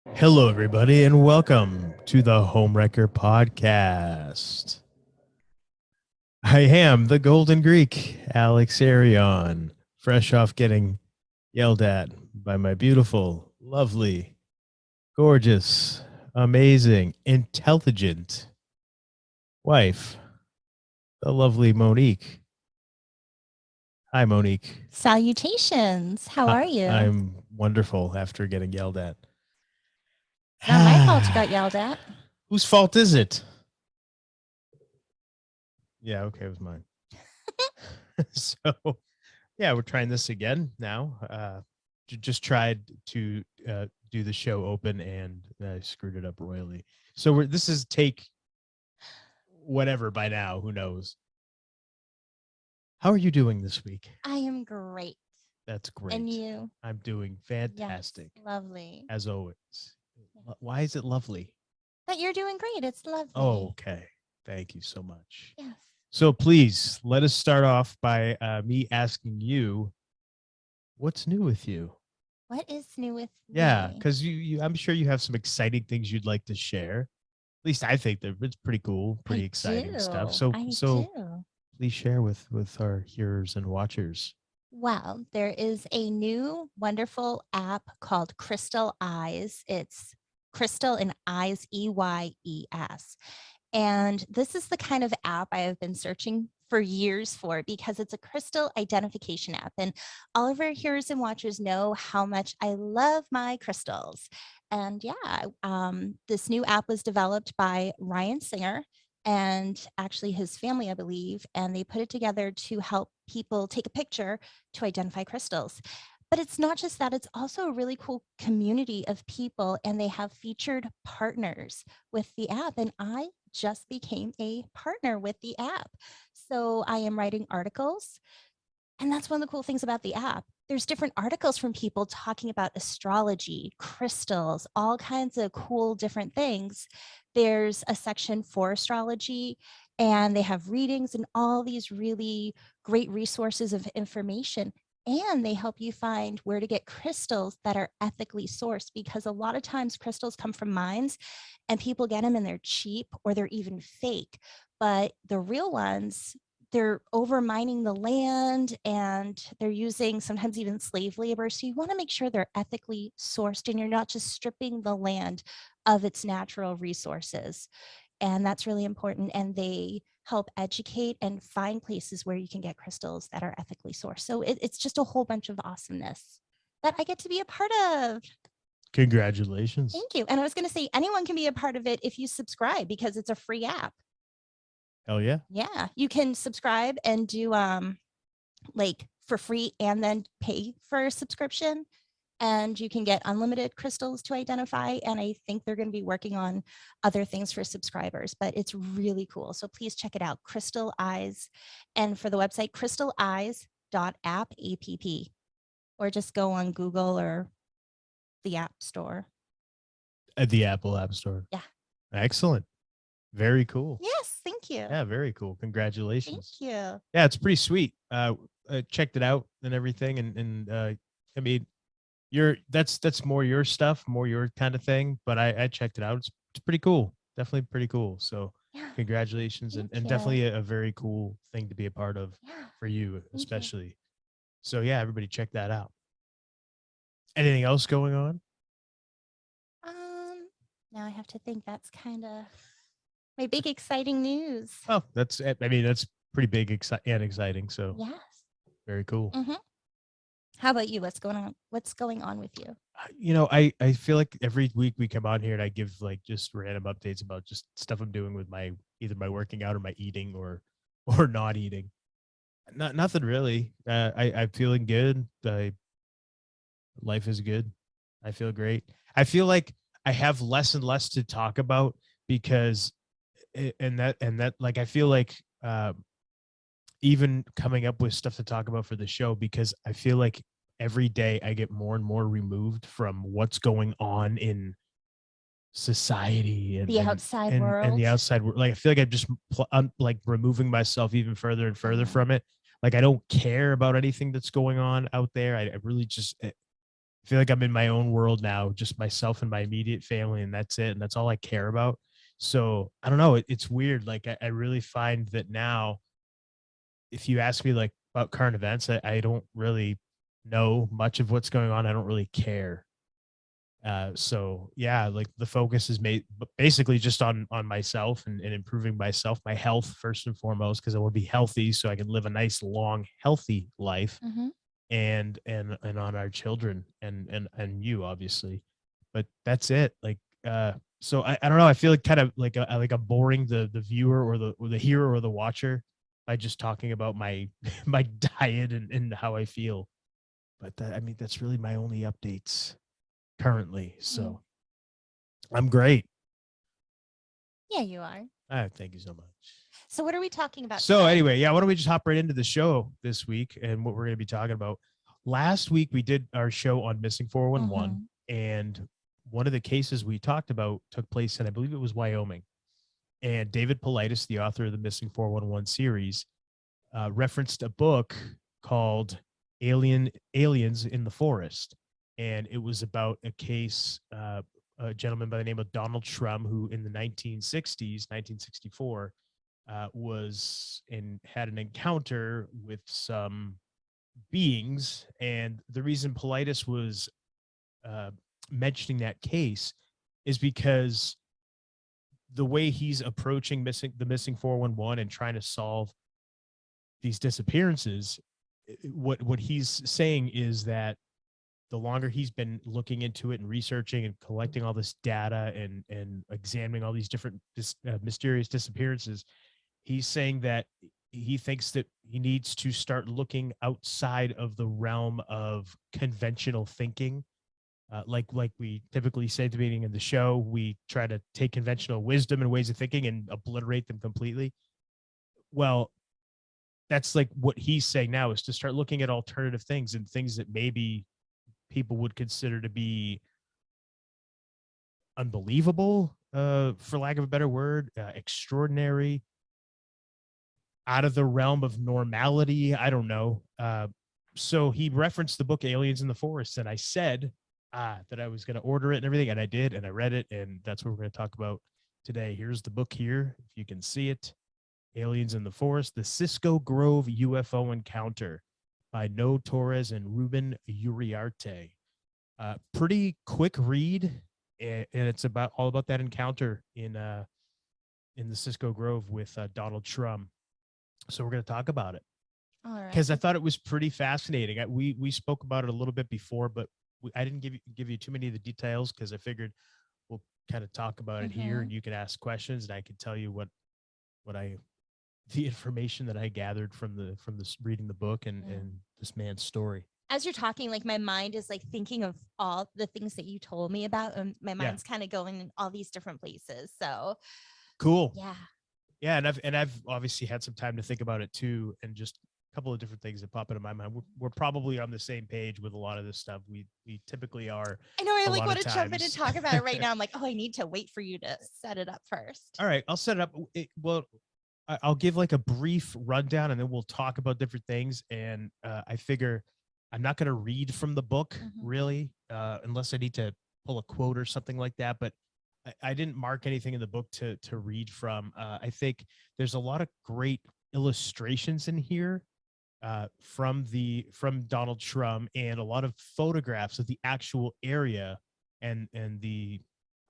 Hello, everybody, and welcome to the Homewrecker podcast. I am the Golden Greek, Alex Arion, fresh off getting yelled at by my beautiful, lovely, gorgeous, amazing, intelligent wife, the lovely Monique. Hi, Monique. Salutations. How are you? I'm wonderful after getting yelled at. It's not my fault you got yelled at. Whose fault is it? Yeah, okay, it was mine. So, yeah, we're trying this again now. Just tried to do the show open and I screwed it up royally. So this is take whatever by now. Who knows? How are you doing this week? I am great. That's great. And you? I'm doing fantastic. Yes, lovely. As always. Why is it lovely? But you're doing great. It's lovely. Oh, okay. Thank you so much. Yes. So please let us start off by me asking you, what's new with you? What is new with Yeah, me? because I'm sure you have some exciting things you'd like to share. At least I think that it's pretty cool, pretty exciting stuff. So please share with our hearers and watchers. Well, there is a new wonderful app called Crystal Eyes. It's Crystal and Eyes, EYES. And this is the kind of app I have been searching for years for because it's a crystal identification app. And all of our hearers and watchers know how much I love my crystals. And yeah, this new app was developed by Ryan Singer and actually his family, I believe, and they put it together to help people take a picture to identify crystals. But it's not just that, it's also a really cool community of people, and they have featured partners with the app. And I just became a partner with the app. So I am writing articles. And that's one of the cool things about the app. There's different articles from people talking about astrology, crystals, all kinds of cool different things. There's a section for astrology, and they have readings and all these really great resources of information. And they help you find where to get crystals that are ethically sourced, because a lot of times crystals come from mines and people get them and they're cheap or they're even fake. But the real ones, they're over mining the land and they're using sometimes even slave labor. So you want to make sure they're ethically sourced and you're not just stripping the land of its natural resources. And that's really important. And they help educate and find places where you can get crystals that are ethically sourced. So it's just a whole bunch of awesomeness that I get to be a part of. Congratulations. Thank you. And I was going to say, anyone can be a part of it if you subscribe, because it's a free app. Hell yeah. Yeah, you can subscribe and do like for free and then pay for a subscription. And you can get unlimited crystals to identify. And I think they're going to be working on other things for subscribers, but it's really cool. So please check it out, Crystal Eyes. And for the website, crystaleyes.app, app, or just go on Google or the App Store. At the Apple App Store. Yeah. Excellent. Very cool. Yes, thank you. Yeah, very cool. Congratulations. Thank you. Yeah, it's pretty sweet. I checked it out and everything, and I mean, that's more your stuff, more your kind of thing. But I checked it out. It's pretty cool. Definitely pretty cool. So Yeah. congratulations, and definitely a very cool thing to be a part of for you, especially. You. So yeah, everybody check that out. Anything else going on? Now I have to think. That's kind of my big exciting news. Oh, that's pretty big and exciting. So yes, very cool. Mm-hmm. How about you? What's going on? What's going on with you? You know, I feel like every week we come on here and I give like just random updates about just stuff I'm doing with either my working out or my eating or not eating. Nothing really. I'm feeling good. Life is good. I feel great. I feel like I have less and less to talk about because and that like I feel like even coming up with stuff to talk about for the show, because I feel like every day I get more and more removed from what's going on in society and the outside world and the outside world. Like I feel like I'm like removing myself even further and further from it. Like I don't care about anything that's going on out there. I really just I feel like I'm in my own world now, just myself and my immediate family, and that's it. And that's all I care about. So I don't know. It's weird. Like I really find that now, if you ask me like about current events, I don't really know much of what's going on. I don't really care. So yeah, like the focus is made basically just on myself and improving myself, my health first and foremost, because I want to be healthy so I can live a nice, long, healthy life, Hmm. and on our children and you obviously, but that's it. Like so I don't know. I feel like kind of like I'm boring the viewer or the hearer or the watcher by just talking about my my diet and how I feel. But that, I mean, that's really my only updates currently. Mm. So I'm great. Yeah, you are. Thank you so much. So what are we talking about So today? anyway, yeah, why don't we just hop right into the show this week and what we're going to be talking about. Last week we did our show on missing 411, Mhm. and one of the cases we talked about took place in, I believe it was Wyoming. And David Paulides, the author of the Missing 411 series, referenced a book called Aliens in the Forest, and it was about a case, a gentleman by the name of Donald Shrum, who in the 1960s, 1964, was and had an encounter with some beings. And the reason Paulides was uh, mentioning that case is because the way he's approaching the missing 411 and trying to solve these disappearances, what he's saying is that the longer he's been looking into it and researching and collecting all this data and examining all these different mysterious disappearances, he's saying that he thinks that he needs to start looking outside of the realm of conventional thinking. Like we typically say at the beginning of the show, we try to take conventional wisdom and ways of thinking and obliterate them completely. Well, that's like what he's saying now, is to start looking at alternative things and things that maybe people would consider to be unbelievable, for lack of a better word, extraordinary, out of the realm of normality. I don't know. So he referenced the book Aliens in the Forest, and I said that I was going to order it and everything, and I did, and I read it, and that's what we're going to talk about today. Here's the book here, if you can see it. Aliens in the Forest, the Cisco Grove UFO Encounter by No Torres and Ruben Uriarte. Pretty quick read, and it's about all about that encounter in the Cisco Grove with Donald Shrum. So we're going to talk about it All right. because I thought it was pretty fascinating. We spoke about it a little bit before, but I didn't give you too many of the details because I figured we'll kind of talk about it here, Mhm. and you can ask questions, and I can tell you what I the information that I gathered from this reading the book Yeah. and this man's story. As you're talking, like my mind is like thinking of all the things that you told me about, and my Yeah, mind's kind of going in all these different places. So cool. yeah. Yeah, and I've obviously had some time to think about it too, and just a couple of different things that pop into my mind. We're probably on the same page with a lot of this stuff. We typically are I know I a like lot of want to jump in and times. talk about it right now. I'm like, oh, I need to wait for you to set it up first. All right, I'll set it up. Well, I'll give like a brief rundown, and then we'll talk about different things. And I figure I'm not going to read from the book Mhm. really, unless I need to pull a quote or something like that. But I didn't mark anything in the book to read from. I think there's a lot of great illustrations in here, from Donald Shrum, and a lot of photographs of the actual area and the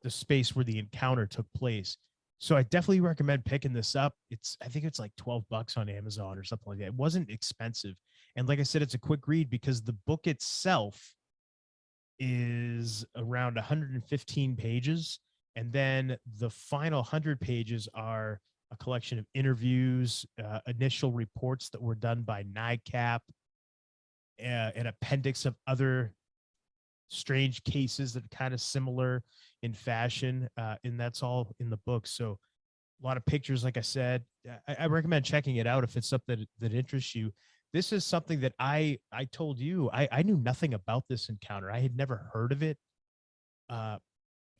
space where the encounter took place. So I definitely recommend picking this up. I think it's like $12 on Amazon or something like that. It wasn't expensive. And like I said, it's a quick read because the book itself is around 115 pages. And then the final 100 pages are a collection of interviews, initial reports that were done by NICAP, an appendix of other strange cases that are kind of similar in fashion. And that's all in the book. So a lot of pictures, like I said. I recommend checking it out if it's something that interests you. This is something that I told you I knew nothing about this encounter. I had never heard of it. Uh,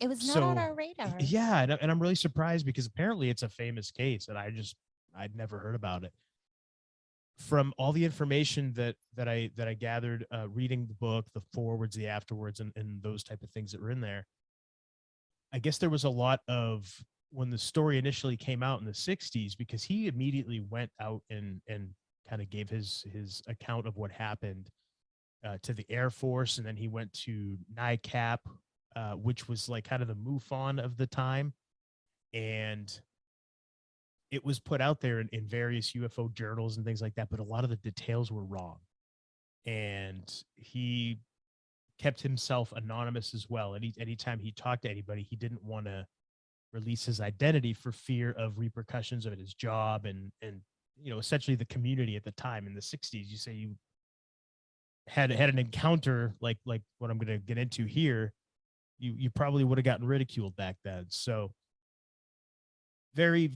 It was not on so our radar. yeah, and I'm really surprised because apparently it's a famous case, and I'd never heard about it. from all the information that I gathered reading the book, the forwards, the afterwards, and those type of things that were in there, I guess there was a lot of, when the story initially came out in the 60s, because he immediately went out and kind of gave his account of what happened to the Air Force, and then he went to NICAP, which was like kind of the MUFON of the time, and it was put out there in various UFO journals and things like that, but a lot of the details were wrong. And he kept himself anonymous as well. Anytime he talked to anybody, he didn't want to release his identity for fear of repercussions of his job and essentially the community at the time in the 60s. You say you had an encounter like what I'm going to get into here, you probably would have gotten ridiculed back then. So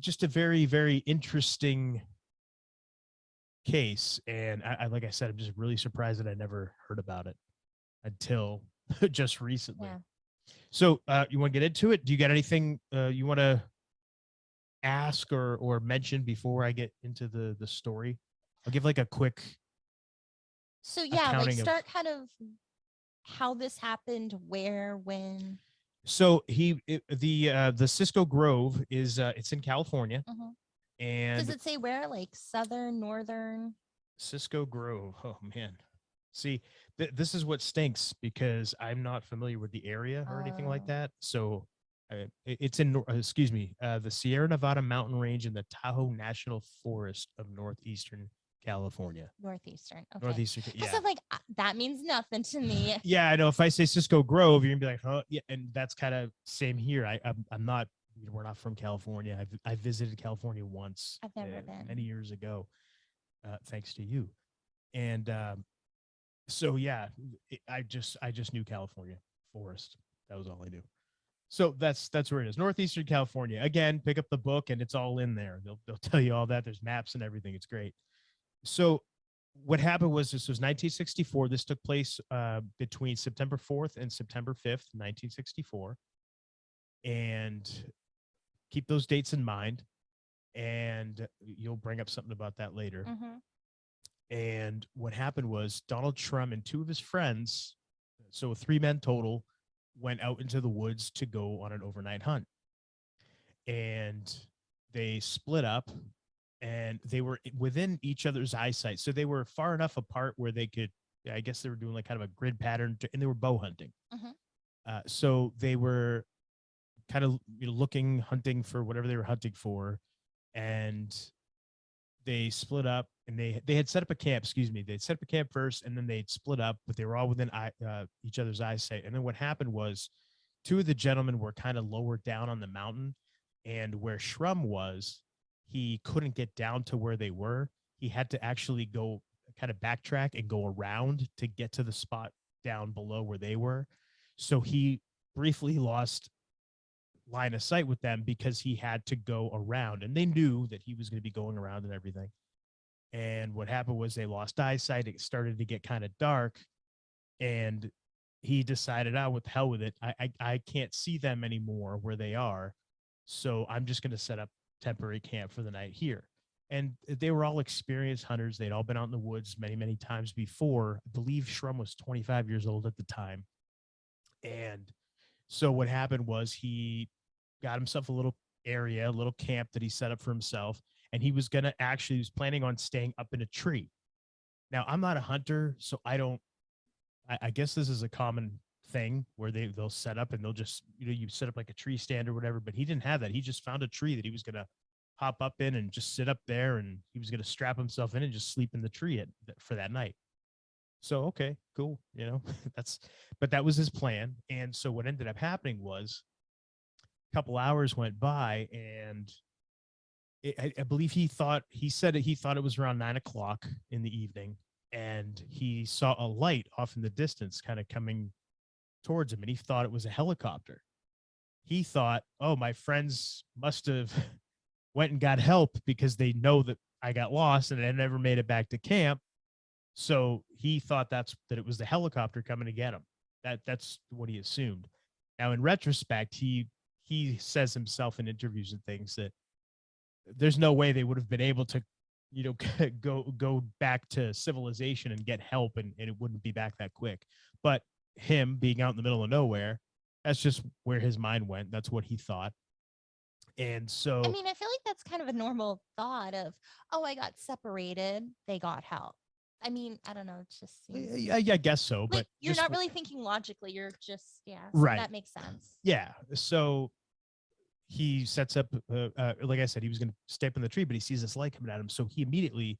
just a very, very interesting case. And I like I said, I'm just really surprised that I never heard about it until just recently. Yeah. So you want to get into it? Do you got anything you want to ask or mention before I get into the story? I'll give like a quick So yeah, like accounting of. start kind of how this happened, where, when. So the Cisco Grove is it's in California, and Does it say where? Like southern, northern? Cisco Grove. Oh man, see, this is what stinks because I'm not familiar with the area or anything like that. So it's in the Sierra Nevada mountain range in the Tahoe National Forest of northeastern California. Northeastern. Okay. Northeastern. Yeah. So like that means nothing to me. Yeah, I know. If I say Cisco Grove, you're gonna be like, huh? Yeah, and that's kind of same here. I'm not. We're not from California. I visited California once. I've never been. Many years ago, thanks to you. And so yeah, I just knew California forest. That was all I knew. So that's where it is. Northeastern California. Again, pick up the book and it's all in there. They'll tell you all that. There's maps and everything. It's great. So what happened was this was 1964. This took place between September 4th and September 5th, 1964. And keep those dates in mind. And you'll bring up something about that later. And what happened was Donald Shrum and two of his friends, so 3 men total, went out into the woods to go on an overnight hunt. And they split up and they were within each other's eyesight. So they were far enough apart where they could, I guess they were doing like kind of a grid pattern and they were bow hunting. So they were kind of looking, hunting for whatever they were hunting for. And they split up and they had set up a camp, they'd set up a camp first and then they'd split up, but they were all within each other's eyesight. And then what happened was 2 of the gentlemen were kind of lower down on the mountain, and where Shrum was, he couldn't get down to where they were. He had to actually go kind of backtrack and go around to get to the spot down below where they were. So he briefly lost line of sight with them because he had to go around, and they knew that he was going to be going around and everything. And what happened was they lost eyesight. It started to get kind of dark, and he decided, what the hell with it. I can't see them anymore where they are. So I'm just going to set up temporary camp for the night here. And they were all experienced hunters. They'd all been out in the woods many, many times before. I believe Shrum was 25 years old at the time. And so what happened was he got himself a little area, a little camp that he set up for himself. And he was planning on staying up in a tree. Now, I'm not a hunter, so I guess this is a common thing where they'll set up and they'll just, you set up like a tree stand or whatever, but he didn't have that. He just found a tree that he was going to hop up in and just sit up there, and he was going to strap himself in and just sleep in the tree for that night. So, okay, cool. But that was his plan. And so what ended up happening was a couple hours went by, and I believe he thought it was around 9 o'clock in the evening, and he saw a light off in the distance kind of coming towards him, and he thought it was a helicopter. He thought, oh, my friends must have went and got help because they know that I got lost and I never made it back to camp. So he thought that it was the helicopter coming to get him. That's what he assumed. Now, in retrospect, he says himself in interviews and things that there's no way they would have been able to, go back to civilization and get help, and it wouldn't be back that quick. But him being out in the middle of nowhere, that's just where his mind went. That's what he thought. And I so mean, I feel like that's kind of a normal thought of, oh, I got separated, they got help. I mean, I don't know. It just seems I guess so, like but you're just not really thinking logically. You're just, yeah. So right. that makes sense. Yeah. So he sets up, like I said, he was going to step in the tree, but he sees this light coming at him. So he immediately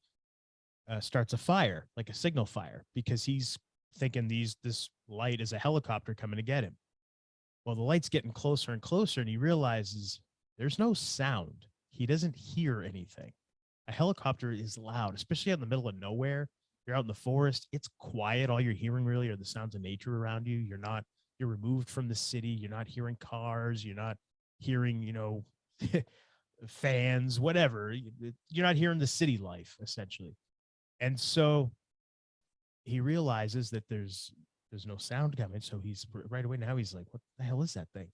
starts a fire, like a signal fire, because he's thinking this light is a helicopter coming to get him. Well, the light's getting closer and closer, and he realizes there's no sound. He doesn't hear anything. A helicopter is loud, especially out in the middle of nowhere. You're out in the forest. It's quiet. All you're hearing really are the sounds of nature around you. You're removed from the city. You're not hearing cars. You're not hearing, fans, whatever. You're not hearing the city life, essentially. And so he realizes that there's no sound coming. So he's right away now he's like, what the hell is that thing?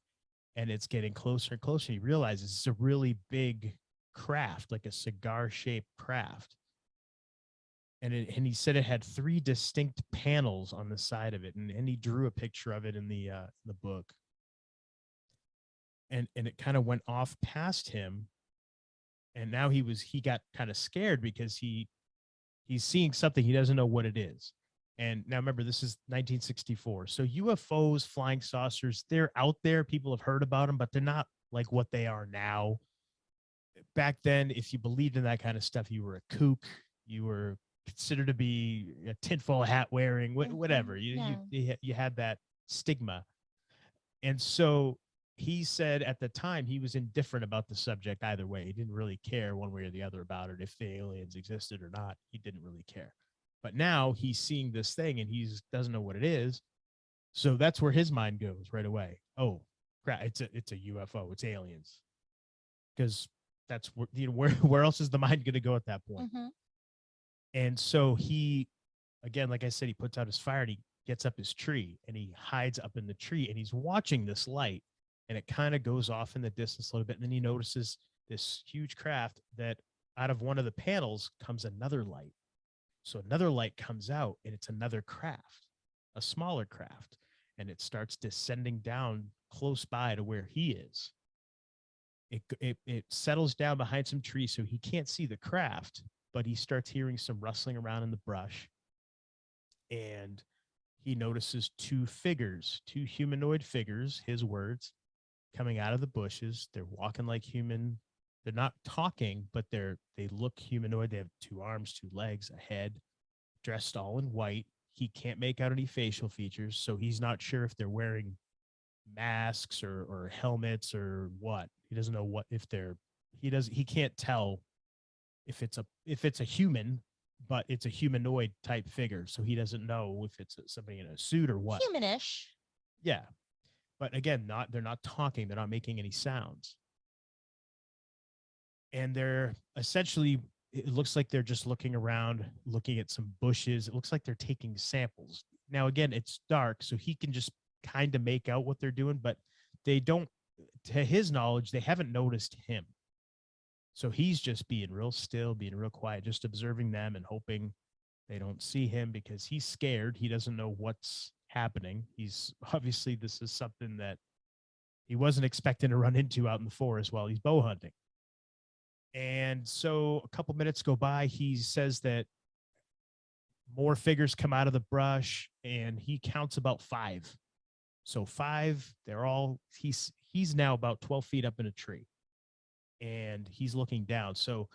And it's getting closer and closer. He realizes it's a really big craft, like a cigar shaped craft. And he said it had 3 distinct panels on the side of it. And he drew a picture of it in the book. And it kind of went off past him. And now he got kind of scared because he's seeing something. He doesn't know what it is. And now remember, this is 1964. So UFOs, flying saucers, they're out there. People have heard about them, but they're not like what they are now. Back then, if you believed in that kind of stuff, you were a kook. You were considered to be a tinfoil hat wearing, whatever. You had that stigma. And so he said at the time he was indifferent about the subject either way. He didn't really care one way or the other about it. If the aliens existed or not, he didn't really care. But now he's seeing this thing and he doesn't know what it is. So that's where his mind goes right away. Oh, crap! It's a UFO. It's aliens. Because that's where else is the mind going to go at that point? Mm-hmm. And so he, again, like I said, he puts out his fire and he gets up his tree and he hides up in the tree and he's watching this light, and it kind of goes off in the distance a little bit. And then he notices this huge craft that out of one of the panels comes another light. So another light comes out and it's another craft, a smaller craft, and it starts descending down close by to where he is. It settles down behind some trees so he can't see the craft, but he starts hearing some rustling around in the brush. And he notices 2 figures, 2 humanoid figures, his words, coming out of the bushes. They're walking like human. They're not talking, but they look humanoid. They have 2 arms, 2 legs, a head, dressed all in white. He can't make out any facial features, so he's not sure if they're wearing masks or helmets or what. He doesn't know what if they're he can't tell if it's a human, but it's a humanoid type figure. So he doesn't know if it's somebody in a suit or what. Humanish. Yeah. But again, they're not talking, they're not making any sounds. And they're essentially, it looks like they're just looking around, looking at some bushes. It looks like they're taking samples. Now, again, it's dark, so he can just kind of make out what they're doing, but they don't, to his knowledge, they haven't noticed him. So he's just being real still, being real quiet, just observing them and hoping they don't see him because he's scared. He doesn't know what's happening. He's obviously, this is something that he wasn't expecting to run into out in the forest while he's bow hunting. And so a couple minutes go by. He says that more figures come out of the brush and he counts about 5. So 5, they're all, he's now about 12 feet up in a tree and he's looking down. So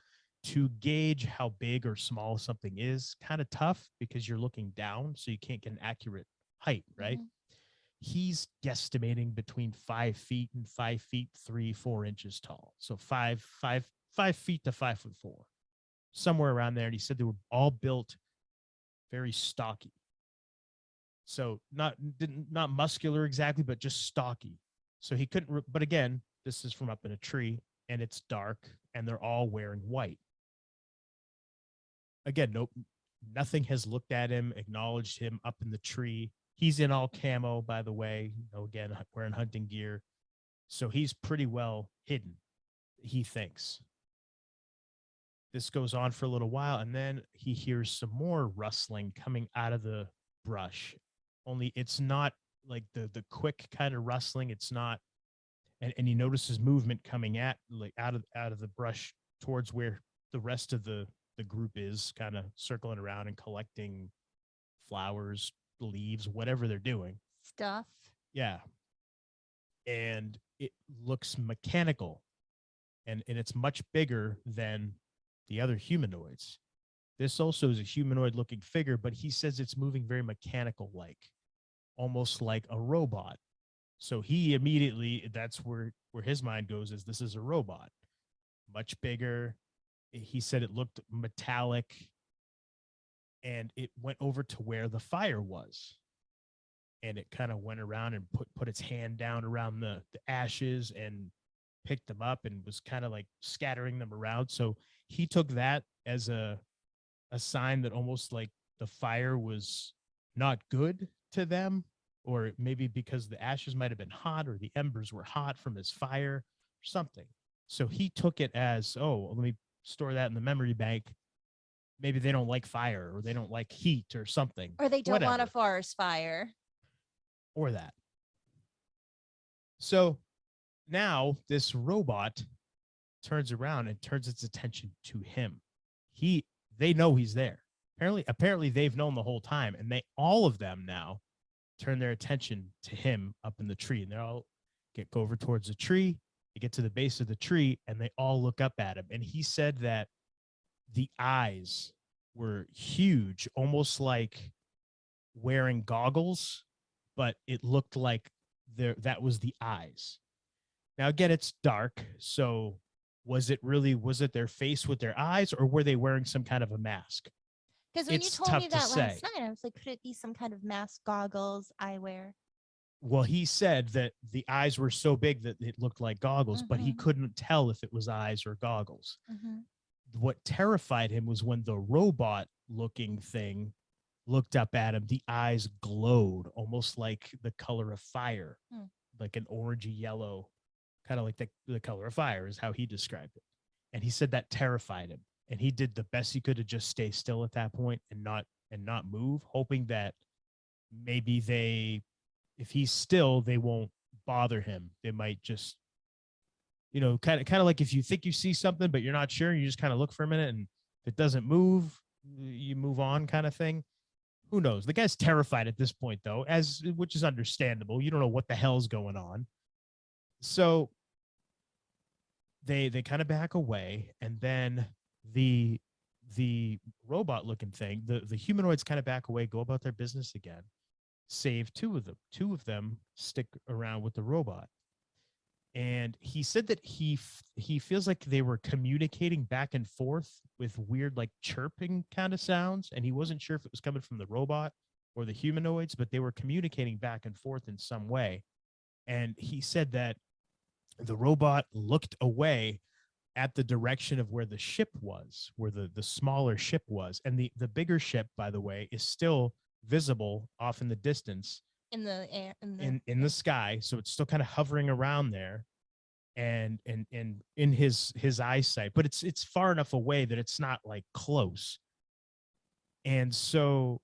to gauge how big or small something is kind of tough because you're looking down, so you can't get an accurate height, right? Mm-hmm. He's guesstimating between 5 feet and 5 feet 3-4 inches tall. So 5 feet to 5'4", somewhere around there. And he said they were all built very stocky. So not muscular exactly, but just stocky. So he couldn't, but again, this is from up in a tree and it's dark and they're all wearing white. Again, nope, nothing has looked at him, acknowledged him up in the tree. He's in all camo, by the way, again, wearing hunting gear. So he's pretty well hidden, he thinks. this goes on for a little while, and then he hears some more rustling coming out of the brush. Only it's not like the quick kind of rustling. It's not, and he notices movement coming at like out of the brush towards where the rest of the group is, kind of circling around and collecting flowers, leaves, whatever they're doing. Stuff. Yeah. And it looks mechanical, and it's much bigger than the other humanoids. This also is a humanoid looking figure, but he says it's moving very mechanical like, almost like a robot. So he immediately, that's where his mind goes, is this is a robot, much bigger. He said it looked metallic, and it went over to where the fire was, and it kind of went around and put its hand down around the ashes and picked them up and was kind of like scattering them around. So he took that as a sign that almost like the fire was not good to them, or maybe because the ashes might have been hot or the embers were hot from his fire or something. So he took it as, oh, let me store that in the memory bank. Maybe they don't like fire, or they don't like heat or something. Or they don't want a Whatever. forest fire. Or that. So now this robot turns around and turns its attention to him. They know he's there. Apparently they've known the whole time, and all of them now turn their attention to him up in the tree, and they all go over towards the tree. They get to the base of the tree, and they all look up at him. And he said that the eyes were huge, almost like wearing goggles, but it looked like that was the eyes. Now, again, it's dark, so was it their face with their eyes, or were they wearing some kind of a mask? Because when you It's told tough me to that last say. night, I was like, could it be some kind of mask, goggles, eyewear? Well, he said that the eyes were so big that it looked like goggles, but he couldn't tell if it was eyes or goggles. What terrified him was when the robot looking thing looked up at him, the eyes glowed almost like the color of fire, like an orangey yellow, kind of like the color of fire is how he described it. And he said that terrified him. And he did the best he could to just stay still at that point and not move, hoping that maybe if he's still, they won't bother him. They might just, kind of like if you think you see something, but you're not sure, you just kind of look for a minute, and if it doesn't move, you move on, kind of thing. Who knows? The guy's terrified at this point, though, which is understandable. You don't know what the hell's going on. So they kind of back away, and then the robot looking thing, the humanoids kind of back away, go about their business again, save two of them. Two of them stick around with the robot. And he said that he feels like they were communicating back and forth with weird, like chirping kind of sounds. And he wasn't sure if it was coming from the robot or the humanoids, but they were communicating back and forth in some way. And he said that the robot looked away at the direction of where the ship was, where the smaller ship was. And the bigger ship, by the way, is still visible off in the distance in the air, in the sky. So it's still kind of hovering around there and in his eyesight, but it's far enough away that it's not like close. And so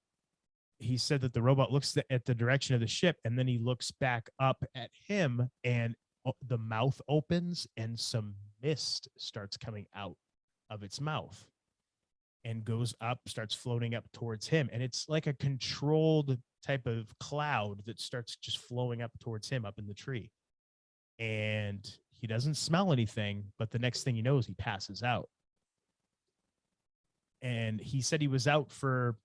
he said that the robot looks at the direction of the ship, and then he looks back up at him, and the mouth opens and some mist starts coming out of its mouth and goes up, starts floating up towards him. And it's like a controlled type of cloud that starts just flowing up towards him up in the tree. And he doesn't smell anything, but the next thing he knows, he passes out. And he said he was out for,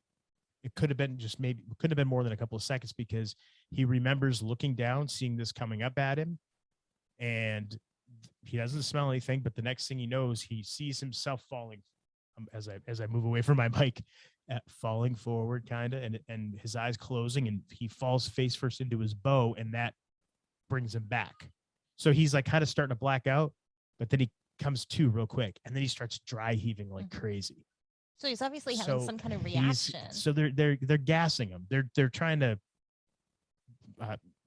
it could have been couldn't have been more than a couple of seconds, because he remembers looking down, seeing this coming up at him, and he doesn't smell anything. But the next thing he knows, he sees himself falling, as I move away from my mic, falling forward kind of, and his eyes closing, and he falls face first into his bow, and that brings him back. So he's like kind of starting to black out, but then he comes to real quick, and then he starts dry heaving like crazy. So he's obviously having some kind of reaction. So they're gassing him. They're trying to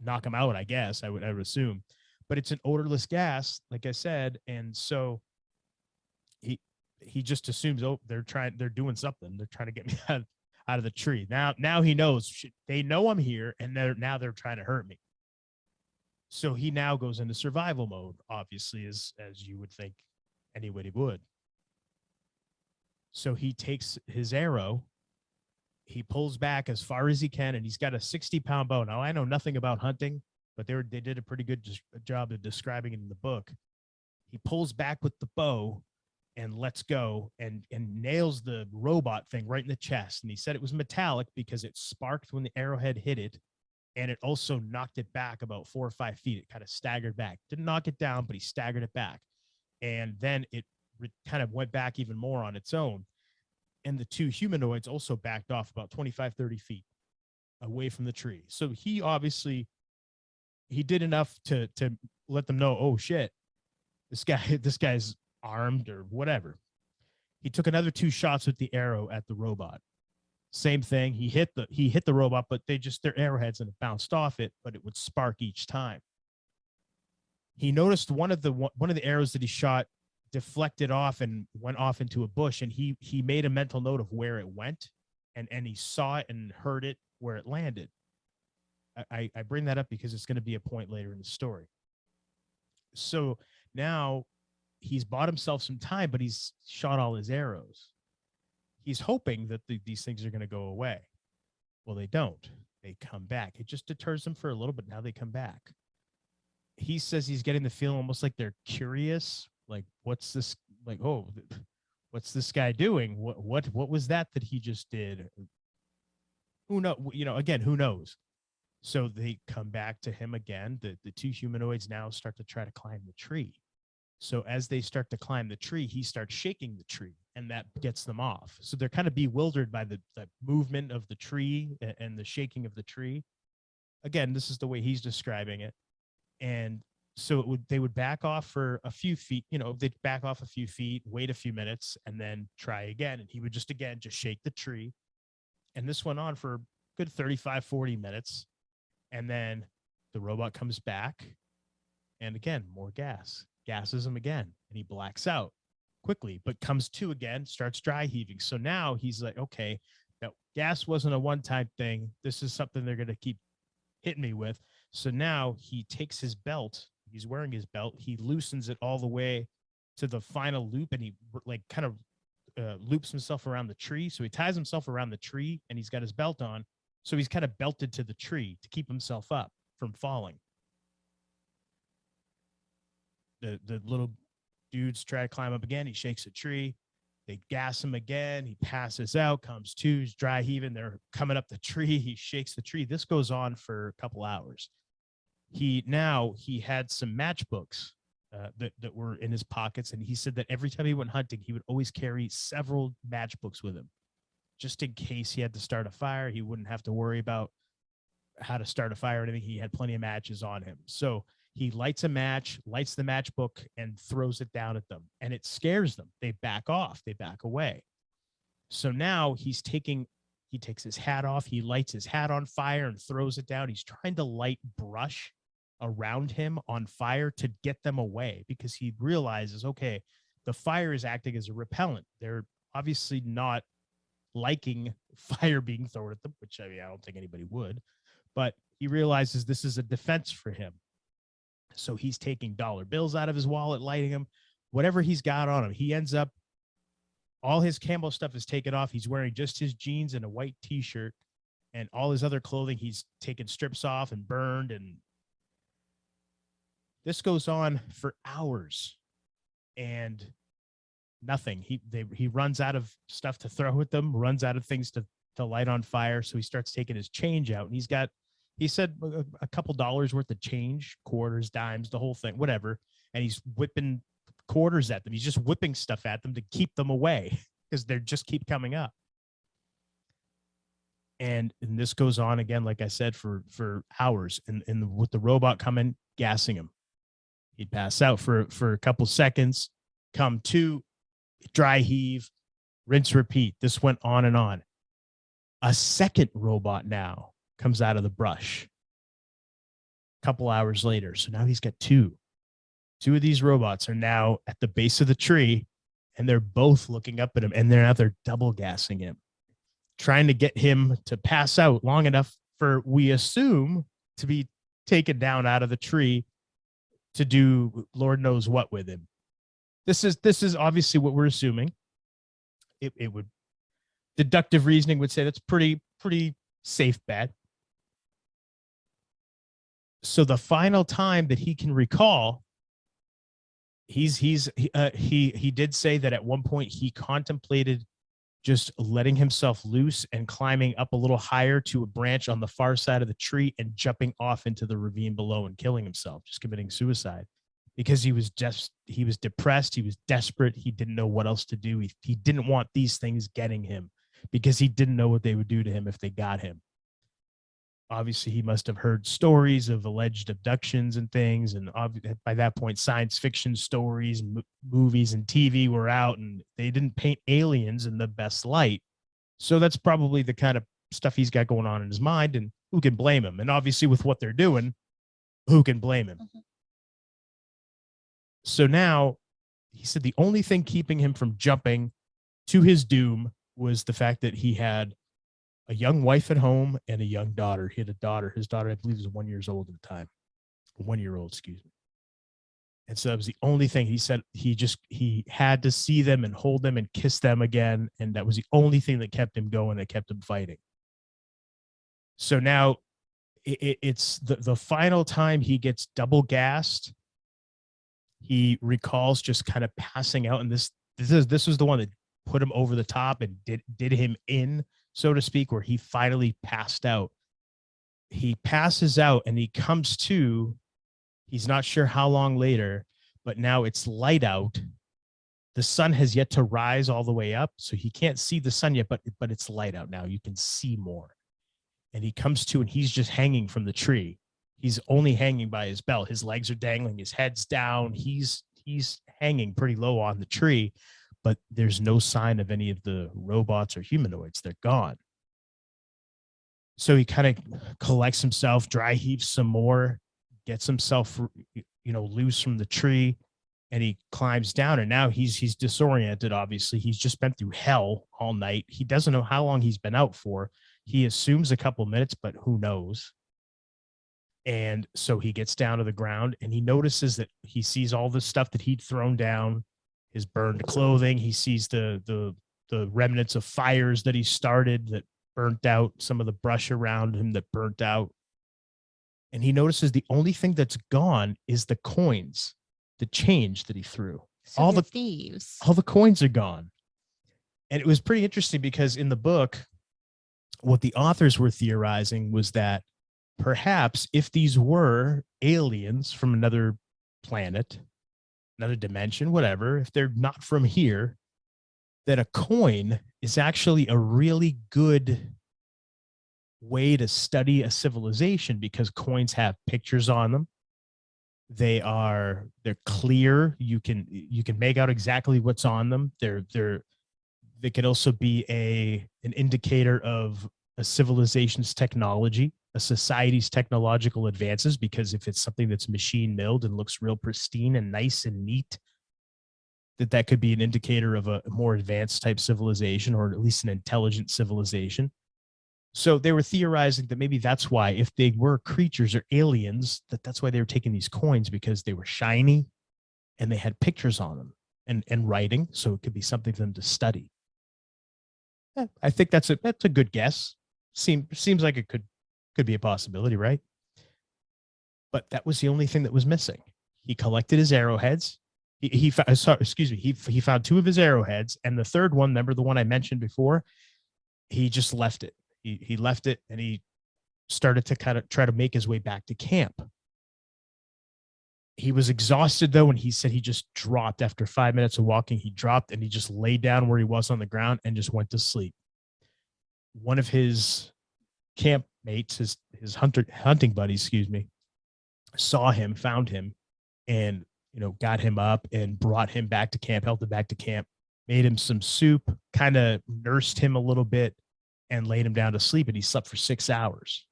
knock him out, I guess. I would assume, but it's an odorless gas, like I said, and so he just assumes, oh, they're doing something. They're trying to get me out of the tree. Now he knows they know I'm here, and they're trying to hurt me. So he now goes into survival mode, obviously, as you would think anybody would. So he takes his arrow, he pulls back as far as he can, and he's got a 60-pound bow. Now, I know nothing about hunting, but they did a pretty good job of describing it in the book. He pulls back with the bow and lets go and nails the robot thing right in the chest. And he said it was metallic because it sparked when the arrowhead hit it, and it also knocked it back about 4 or 5 feet. It kind of staggered back. Didn't knock it down, but he staggered it back. And then it kind of went back even more on its own. And the two humanoids also backed off about 25, 30 feet away from the tree. So he obviously, he did enough to let them know, oh shit, this guy's armed or whatever. He took another 2 shots with the arrow at the robot. Same thing. He hit the robot, but their arrowheads, and it bounced off it, but it would spark each time. He noticed one of the arrows that he shot deflected off and went off into a bush, and he made a mental note of where it went, and he saw it and heard it where it landed. I bring that up because it's going to be a point later in the story. So now he's bought himself some time, but he's shot all his arrows. He's hoping that these things are going to go away. Well, they don't. They come back. It just deters them for a little bit. Now they come back. He says he's getting the feeling almost like they're curious. Like, what's this? Like, oh, what's this guy doing? What was that he just did? Who knows? Again, who knows? So they come back to him again. The 2 humanoids now start to try to climb the tree. So as they start to climb the tree, he starts shaking the tree, and that gets them off. So they're kind of bewildered by the movement of the tree and the shaking of the tree. Again, this is the way he's describing it. And so they would back off for a few feet, they'd back off a few feet, wait a few minutes, and then try again. And he would just shake the tree. And this went on for a good 35, 40 minutes. And then the robot comes back, and again, more gasses him again, and he blacks out quickly, but comes to again, starts dry heaving. So now he's like, okay, that gas wasn't a one-time thing. This is something they're going to keep hitting me with. So now he takes his belt. He's wearing his belt. He loosens it all the way to the final loop, and he kind of loops himself around the tree. So he ties himself around the tree, and he's got his belt on. So he's kind of belted to the tree to keep himself up from falling. The little dudes try to climb up again. He shakes a tree. They gas him again. He passes out, comes to, he's dry heaving. They're coming up the tree. He shakes the tree. This goes on for a couple hours. He had some matchbooks that were in his pockets, and he said that every time he went hunting, he would always carry several matchbooks with him, just in case he had to start a fire. He wouldn't have to worry about how to start a fire or anything. He had plenty of matches on him. So he lights a match, lights the matchbook, and throws it down at them. And it scares them. They back off. They back away. So now he takes his hat off. He lights his hat on fire and throws it down. He's trying to light brush around him on fire to get them away, because he realizes, okay, the fire is acting as a repellent. They're obviously not liking fire being thrown at them, which I don't think anybody would, but he realizes this is a defense for him. So he's taking dollar bills out of his wallet, lighting them, whatever he's got on him. He ends up, all his camo stuff is taken off. He's wearing just his jeans and a white t-shirt, and all his other clothing, he's taken strips off and burned. And this goes on for hours and nothing. He runs out of stuff to throw at them, runs out of things to light on fire. So he starts taking his change out, and he said a couple dollars worth of change, quarters, dimes, the whole thing, whatever. And he's whipping quarters at them. He's just whipping stuff at them to keep them away, because they just keep coming up. And this goes on again, like I said, for hours. And with the robot coming, gassing him, he'd pass out for a couple seconds, come to, dry heave, rinse, repeat. This went on and on. A second robot now comes out of the brush a couple hours later. So now he's got two of these robots are now at the base of the tree, and they're both looking up at him, and they're double gassing him, trying to get him to pass out long enough for, we assume, to be taken down out of the tree to do Lord knows what with him. This is obviously what we're assuming. It would, deductive reasoning would say that's pretty safe bet. So the final time that he can recall, he did say that at one point he contemplated just letting himself loose and climbing up a little higher to a branch on the far side of the tree and jumping off into the ravine below and killing himself, just committing suicide, because he was depressed, he was desperate, he didn't know what else to do. He didn't want these things getting him, because he didn't know what they would do to him if they got him. Obviously, he must have heard stories of alleged abductions and things. And by that point, science fiction stories, movies, and TV were out, and they didn't paint aliens in the best light. So that's probably the kind of stuff he's got going on in his mind. And who can blame him? And obviously, with what they're doing, who can blame him? Mm-hmm. So now he said the only thing keeping him from jumping to his doom was the fact that he had a young wife at home and a young daughter. He had a daughter. His daughter, I believe, was 1 year old at the time. 1 year old, excuse me. And so that was the only thing. He said he had to see them and hold them and kiss them again. And that was the only thing that kept him going, that kept him fighting. So now it's the final time he gets double gassed. He recalls just kind of passing out. And this was the one that put him over the top and did him in, so to speak, where he finally passed out. He passes out and he comes to, he's not sure how long later, but now it's light out. The sun has yet to rise all the way up, so he can't see the sun yet, but it's light out now. You can see more. And he comes to, and he's just hanging from the tree. He's only hanging by his belt. His legs are dangling, his head's down. He's hanging pretty low on the tree, but there's no sign of any of the robots or humanoids. They're gone. So he kind of collects himself, dry heaves some more, gets himself, loose from the tree, and he climbs down. And now he's disoriented. Obviously, he's just been through hell all night. He doesn't know how long he's been out for. He assumes a couple minutes, but who knows? And so he gets down to the ground, and he notices that he sees all the stuff that he'd thrown down, his burned clothing. He sees the remnants of fires that he started that burnt out, some of the brush around him that burnt out. And he notices the only thing that's gone is the coins, the change that he threw. So all the thieves. All the coins are gone. And it was pretty interesting because in the book, what the authors were theorizing was that perhaps if these were aliens from another planet, another dimension, whatever, if they're not from here, that a coin is actually a really good way to study a civilization, because coins have pictures on them. They're clear. You can make out exactly what's on them. They could also be an indicator of a civilization's technology, a society's technological advances, because if it's something that's machine milled and looks real pristine and nice and neat, that could be an indicator of a more advanced type civilization, or at least an intelligent civilization. So they were theorizing that maybe that's why, if they were creatures or aliens, that's why they were taking these coins, because they were shiny and they had pictures on them and writing. So it could be something for them to study. I think that's a good guess. Seems like it could be a possibility, right? But that was the only thing that was missing. He collected his arrowheads. He found two of his arrowheads, and the third one, remember the one I mentioned before, he just left it. He left it, and he started to kind of try to make his way back to camp. He was exhausted though, and he said he just dropped after 5 minutes of walking. He dropped and he just lay down where he was on the ground and just went to sleep. One of his camp mates, his hunting buddies, saw him, found him, and got him up and brought him back to camp, helped him back to camp, made him some soup, kind of nursed him a little bit, and laid him down to sleep. And he slept for 6 hours.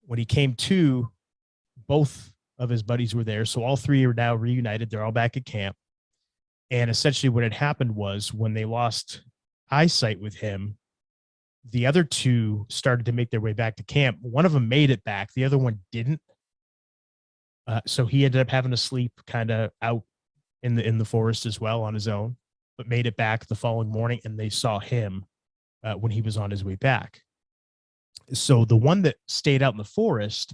When he came to, both of his buddies were there. So all three are now reunited. They're all back at camp. And essentially what had happened was when they lost eyesight with him, the other two started to make their way back to camp. One of them made it back. The other one didn't. So he ended up having to sleep kind of out in the forest as well on his own, but made it back the following morning, and they saw him when he was on his way back. So the one that stayed out in the forest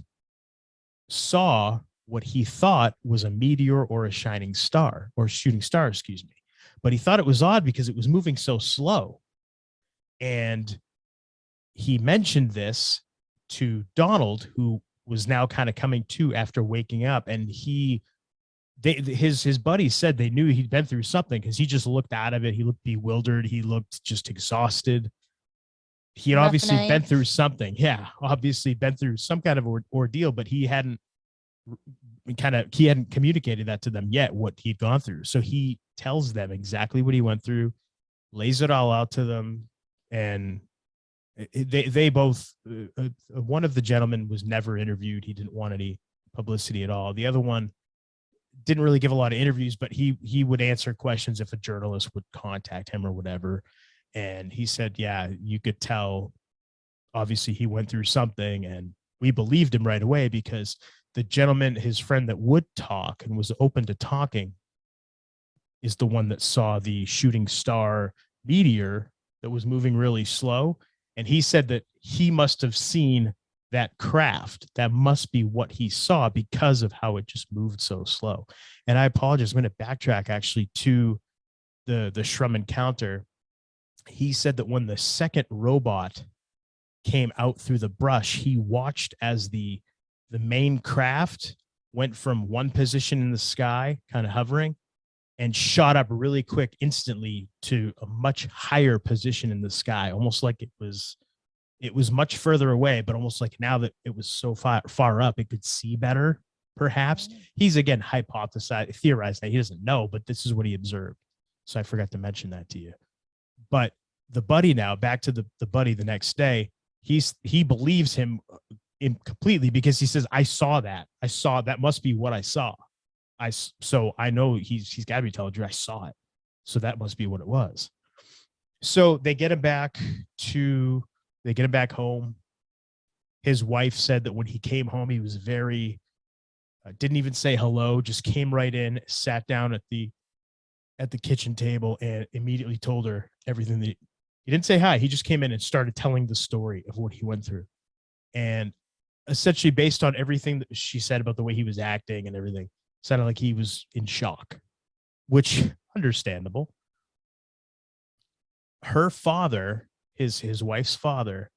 saw what he thought was a meteor or a shining star or shooting star, excuse me. But he thought it was odd because it was moving so slow. And he mentioned this to Donald, who was now kind of coming to after waking up. And his buddies said they knew he'd been through something because he just looked out of it. He looked bewildered. He looked just exhausted. He had Rough obviously been night. through something. Yeah, obviously been through some kind of ordeal, but he hadn't communicated that to them yet, what he'd gone through. So he tells them exactly what he went through, lays it all out to them. And they both, one of the gentlemen was never interviewed. He didn't want any publicity at all. The other one didn't really give a lot of interviews, but he would answer questions if a journalist would contact him or whatever. And he said, yeah, you could tell, obviously he went through something, and we believed him right away because the gentleman, his friend that would talk and was open to talking, is the one that saw the shooting star meteor that was moving really slow. And he said that he must have seen that craft. That must be what he saw because of how it just moved so slow. And I apologize, I'm going to backtrack actually to the Shrum encounter. He said that when the second robot came out through the brush, he watched as the main craft went from one position in the sky, kind of hovering, and shot up really quick instantly to a much higher position in the sky, almost like it was much further away, but almost like now that it was so far up, it could see better, perhaps. He's, again, theorized that he doesn't know, but this is what he observed. So I forgot to mention that to you. But the buddy, now back to the buddy the next day, he believes him completely because he says, I saw that must be what I saw. So I know he's got to be telling you, I saw it. So that must be what it was. So they get him back home. His wife said that when he came home, he was very, didn't even say hello, just came right in, sat down at the kitchen table, and immediately told her everything that he didn't say hi. He just came in and started telling the story of what he went through. And essentially, based on everything that she said about the way he was acting and everything, sounded like he was in shock, which understandable. Her father, his wife's father,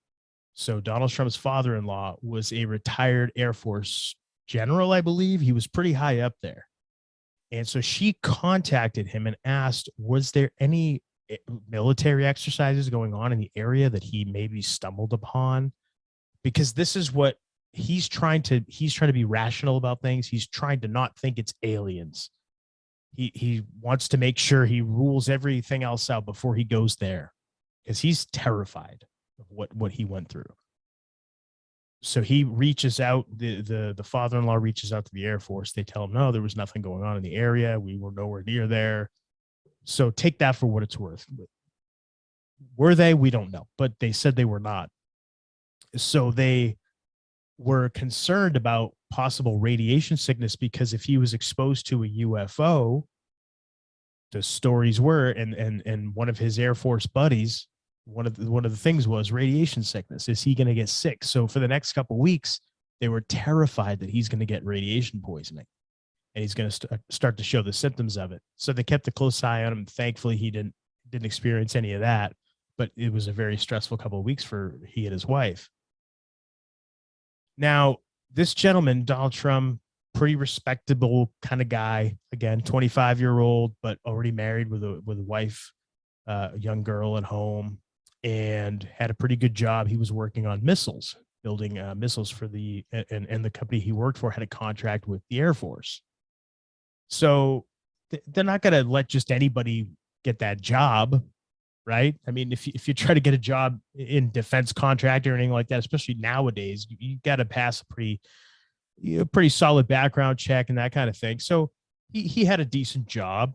so Donald Trump's father-in-law, was a retired Air Force general, I believe. He was pretty high up there. And so she contacted him and asked, was there any military exercises going on in the area that he maybe stumbled upon? Because this is what he's trying to be rational about things. He's trying to not think it's aliens. He wants to make sure he rules everything else out before he goes there, because he's terrified of what he went through. So he reaches out, the father-in-law reaches out to the Air Force. They tell him, no, there was nothing going on in the area. We were nowhere near there. So take that for what it's worth. Were they? We don't know, but they said they were not. So they were concerned about possible radiation sickness, because if he was exposed to a UFO, the stories were, and one of his Air Force buddies, one of the things was radiation sickness. Is he going to get sick? So for the next couple of weeks, they were terrified that he's going to get radiation poisoning, and he's going to start to show the symptoms of it. So they kept a close eye on him. Thankfully, he didn't experience any of that, but it was a very stressful couple of weeks for he and his wife. Now, this gentleman, Donald Trump, pretty respectable kind of guy, again, 25-year-old, but already married with a wife, a young girl at home, and had a pretty good job. He was working on missiles, building missiles for and the company he worked for had a contract with the Air Force. So they're not going to let just anybody get that job, right? I mean, if you try to get a job in defense contracting or anything like that, especially nowadays, you got to pass a pretty solid background check and that kind of thing. So he had a decent job.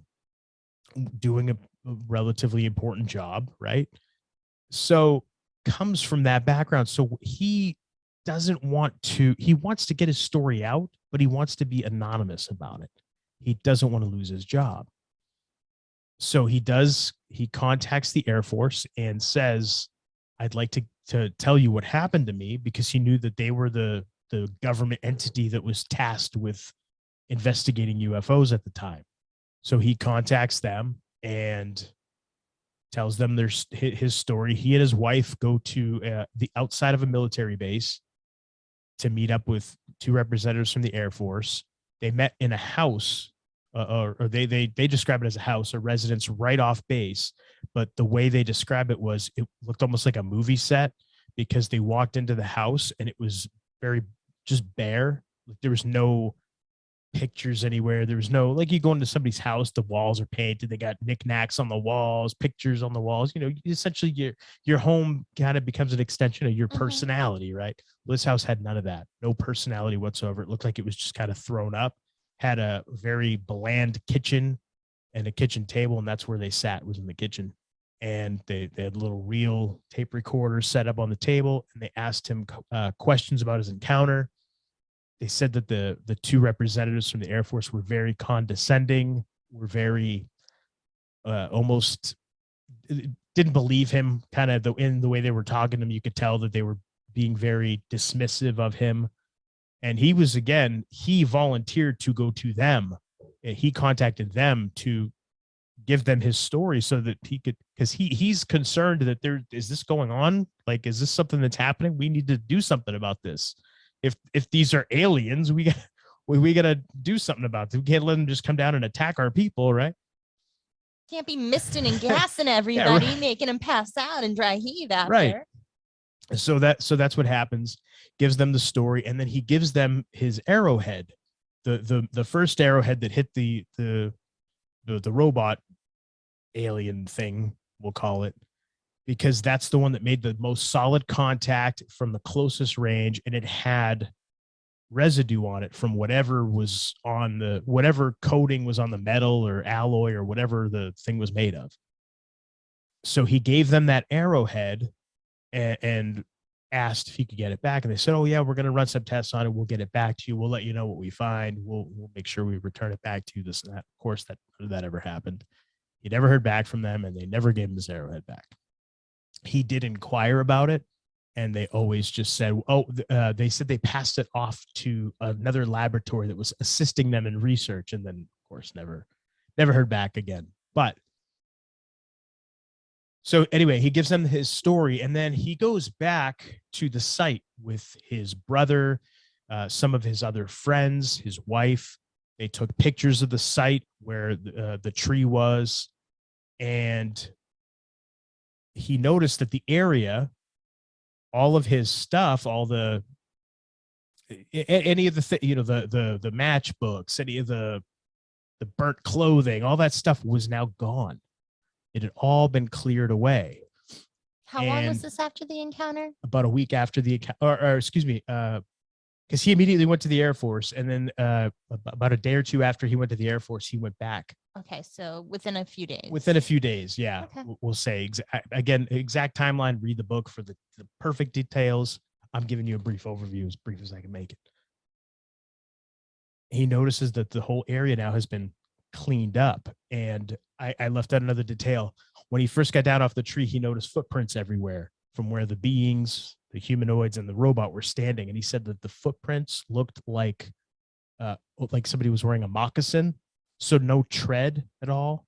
doing a relatively important job, right? So comes from that background. So he wants to get his story out, but he wants to be anonymous about it. He doesn't want to lose his job. So he contacts the Air Force and says, I'd like to tell you what happened to me, because he knew that they were the government entity that was tasked with investigating UFOs at the time. So he contacts them and tells them there's his story. He and his wife go to the outside of a military base to meet up with two representatives from the Air Force. They met in a house, or they describe it as a house, a residence right off base. But the way they describe it was, it looked almost like a movie set, because they walked into the house and it was very just bare. There was no pictures anywhere. There was no, like, you go into somebody's house, the walls are painted, they got knickknacks on the walls, pictures on the walls. Essentially your home kind of becomes an extension of your personality, right? Well, this house had none of that, no personality whatsoever. It looked like it was just kind of thrown up. Had a very bland kitchen and a kitchen table, and that's where they sat, was in the kitchen. And they had a little reel tape recorder set up on the table, and they asked him questions about his encounter. They said that the two representatives from the Air Force were very condescending, were very almost didn't believe him, kind of in the way they were talking to him. You could tell that they were being very dismissive of him. And he volunteered to go to them. He contacted them to give them his story so that he could, because he's concerned that is this going on? Like, is this something that's happening? We need to do something about this. If these are aliens, we got to do something about them. We can't let them just come down and attack our people, right? Can't be misting and gassing everybody, yeah, right, making them pass out and dry heave out there. So that's what happens. Gives them the story, and then he gives them his arrowhead, the first arrowhead that hit the robot alien thing, we'll call it, because that's the one that made the most solid contact from the closest range, and it had residue on it from whatever coating was on the metal or alloy or whatever the thing was made of. So he gave them that arrowhead and asked if he could get it back. And they said, oh yeah, we're going to run some tests on it. We'll get it back to you. We'll let you know what we find. We'll make sure we return it back to you, this and that. Of course, none of that ever happened. He never heard back from them, and they never gave him his arrowhead back. He did inquire about it, and they always just said, they said they passed it off to another laboratory that was assisting them in research. And then, of course, never heard back again. But so anyway, he gives them his story, and then he goes back to the site with his brother, some of his other friends, his wife. They took pictures of the site where the tree was, and he noticed that the area, all of his stuff, any of the the matchbooks, any of the burnt clothing, all that stuff was now gone. It had all been cleared away. How long was this after the encounter? About a week after the encounter, or excuse me, because he immediately went to the Air Force, and then about a day or two after he went to the Air Force, he went back. Okay, so within a few days. Within a few days, yeah. Okay. We'll say again, exact timeline. Read the book for the perfect details. I'm giving you a brief overview, as brief as I can make it. He notices that the whole area now has been cleaned up, and I left out another detail. When he first got down off the tree, he noticed footprints everywhere from where the beings, the humanoids, and the robot were standing, and he said that the footprints looked like somebody was wearing a moccasin, so no tread at all,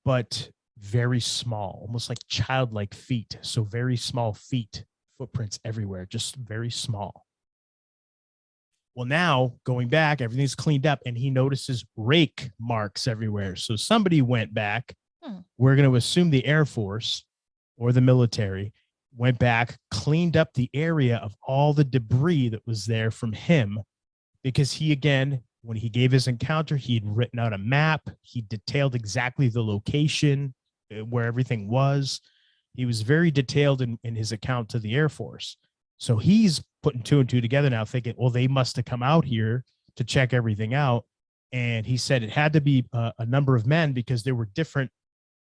but very small, almost like childlike feet. So very small feet, footprints everywhere, just very small. Well, now going back, everything's cleaned up, and he notices rake marks everywhere. So somebody went back. We're going to assume the Air Force or the military went back, cleaned up the area of all the debris that was there from him, because he, again, when he gave his encounter, he'd written out a map. He detailed exactly the location where everything was. He was very detailed in his account to the Air Force. So he's putting two and two together now, thinking, well, they must have come out here to check everything out. And he said it had to be a number of men because there were different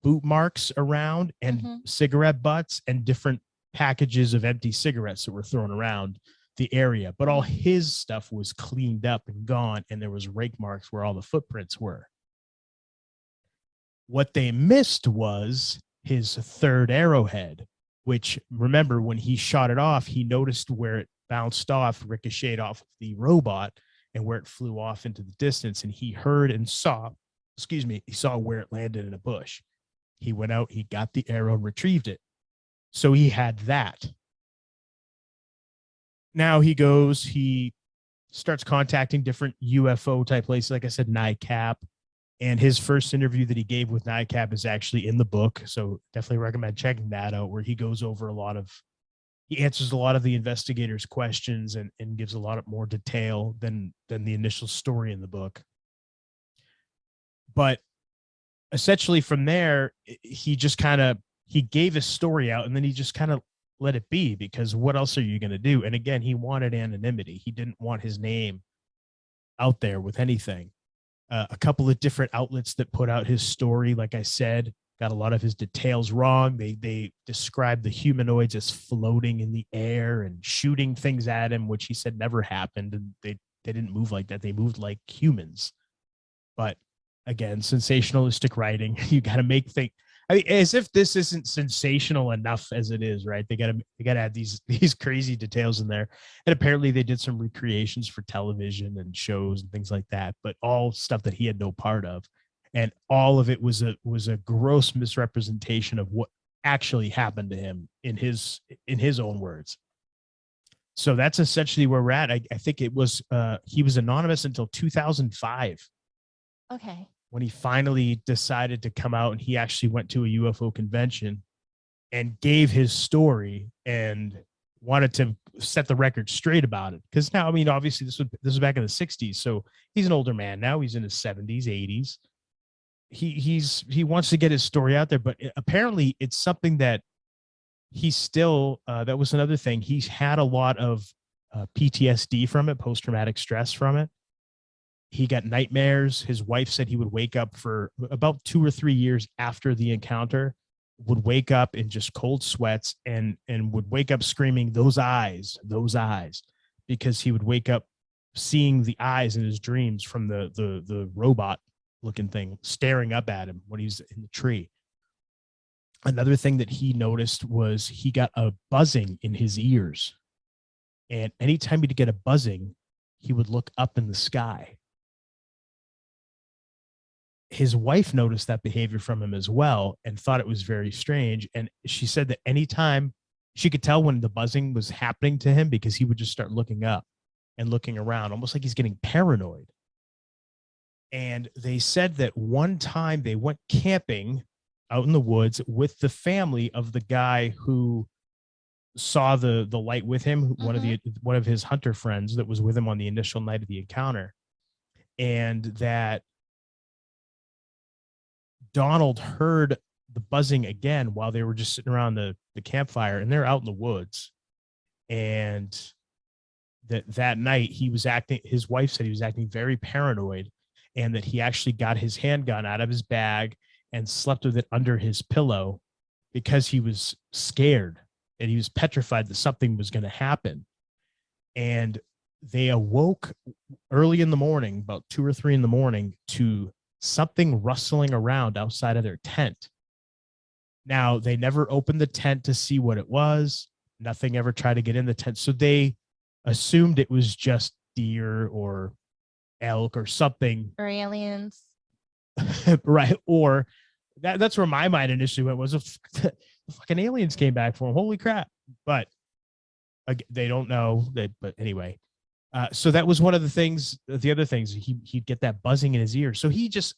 boot marks around and cigarette butts and different packages of empty cigarettes that were thrown around the area. But all his stuff was cleaned up and gone, and there was rake marks where all the footprints were. What they missed was his third arrowhead, which, remember, when he shot it off, he noticed where it bounced off, ricocheted off of the robot, and where it flew off into the distance. And he heard and saw, he saw where it landed in a bush. He went out, he got the arrow and retrieved it. So he had that. Now he starts contacting different UFO type places. Like I said, NICAP. And his first interview that he gave with NICAP is actually in the book. So definitely recommend checking that out, where he goes over he answers a lot of the investigators' questions and gives a lot of more detail than the initial story in the book. But essentially from there, he just he gave his story out, and then he just kind of let it be, because what else are you going to do? And again, he wanted anonymity. He didn't want his name out there with anything. A couple of different outlets that put out his story, like I said, got a lot of his details wrong. They described the humanoids as floating in the air and shooting things at him, which he said never happened. And they didn't move like that. They moved like humans. But again, sensationalistic writing. You got to make things. I mean, as if this isn't sensational enough as it is, right? They got to add these crazy details in there. And apparently they did some recreations for television and shows and things like that, but all stuff that he had no part of. And all of it was a gross misrepresentation of what actually happened to him in his own words. So that's essentially where we're at. I think it was he was anonymous until 2005. Okay. When he finally decided to come out, and he actually went to a UFO convention and gave his story and wanted to set the record straight about it. Because now, I mean, obviously this was back in the 60s. So he's an older man now. He's in his 70s, 80s. He wants to get his story out there, but apparently it's something that he's still, that was another thing. He's had a lot of PTSD from it, post-traumatic stress from it. He got nightmares. His wife said he would wake up for about 2 or 3 years after the encounter, would wake up in just cold sweats and would wake up screaming, those eyes, because he would wake up seeing the eyes in his dreams from the robot looking thing staring up at him when he's in the tree. Another thing that he noticed was he got a buzzing in his ears. And anytime he'd get a buzzing, he would look up in the sky. His wife noticed that behavior from him as well and thought it was very strange. And she said that anytime she could tell when the buzzing was happening to him, because he would just start looking up and looking around, almost like he's getting paranoid. And they said that one time they went camping out in the woods with the family of the guy who saw the light with him, one of his hunter friends that was with him on the initial night of the encounter. And that Donald heard the buzzing again while they were just sitting around the campfire, and they're out in the woods. And that night his wife said he was acting very paranoid, and that he actually got his handgun out of his bag and slept with it under his pillow because he was scared and he was petrified that something was going to happen. And they awoke early in the morning, about 2 or 3 in the morning, to something rustling around outside of their tent. Now, they never opened the tent to see what it was. Nothing ever tried to get in the tent. So they assumed it was just deer or elk or something. Or aliens. Right. Or that's where my mind initially went, was the fucking aliens came back for him. Holy crap. But they don't know that. But anyway. So that was one of the other things, he'd get that buzzing in his ear. So he just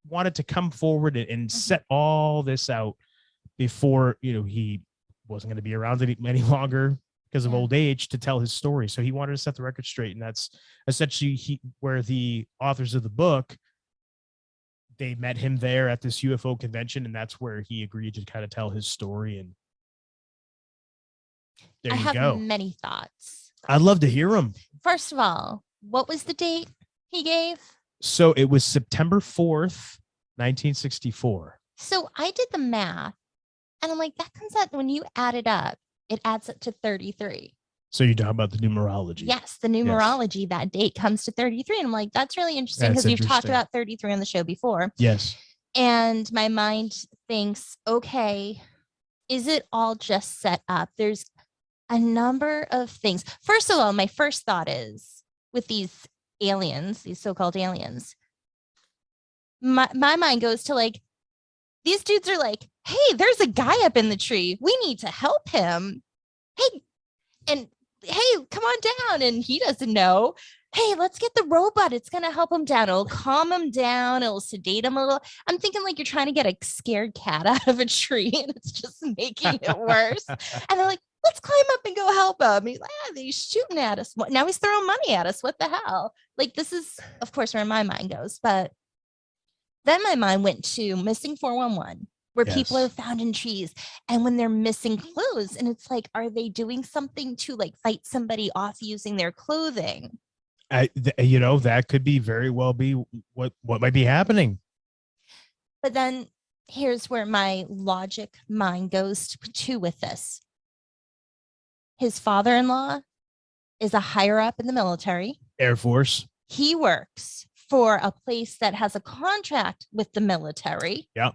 wanted to come forward and set all this out before, he wasn't going to be around any longer because of old age to tell his story. So he wanted to set the record straight. And that's essentially where the authors of the book, they met him there at this UFO convention. And that's where he agreed to kind of tell his story. And there you go. I have many thoughts. I'd love to hear them. First of all, what was the date he gave? So it was September 4th, 1964. So I did the math and I'm like, that comes out when you add it up, it adds up to 33. So you're talking about the numerology. Yes, the numerology, that date comes to 33. And I'm like, that's really interesting That's because we've talked interesting. about 33 on the show before. Yes. And my mind thinks, okay, is it all just set up? There's a number of things. First of all, my first thought is with these aliens, these so-called aliens, my mind goes to like, these dudes are like, hey, there's a guy up in the tree. We need to help him. Hey, and hey, come on down. And he doesn't know. Hey, let's get the robot. It's going to help him down. It'll calm him down. It'll sedate him a little. I'm thinking like you're trying to get a scared cat out of a tree and it's just making it worse. And they're like, let's climb up and go help him. He's like, he's shooting at us. Now he's throwing money at us. What the hell? Like, this is, of course, where my mind goes. But then my mind went to missing 411, where people are found in trees and when they're missing clothes. And it's like, are they doing something to like fight somebody off using their clothing? That could be very well be what might be happening. But then here's where my logic mind goes to with this. His father-in-law is a higher up in the military. Air Force. He works for a place that has a contract with the military. Yeah.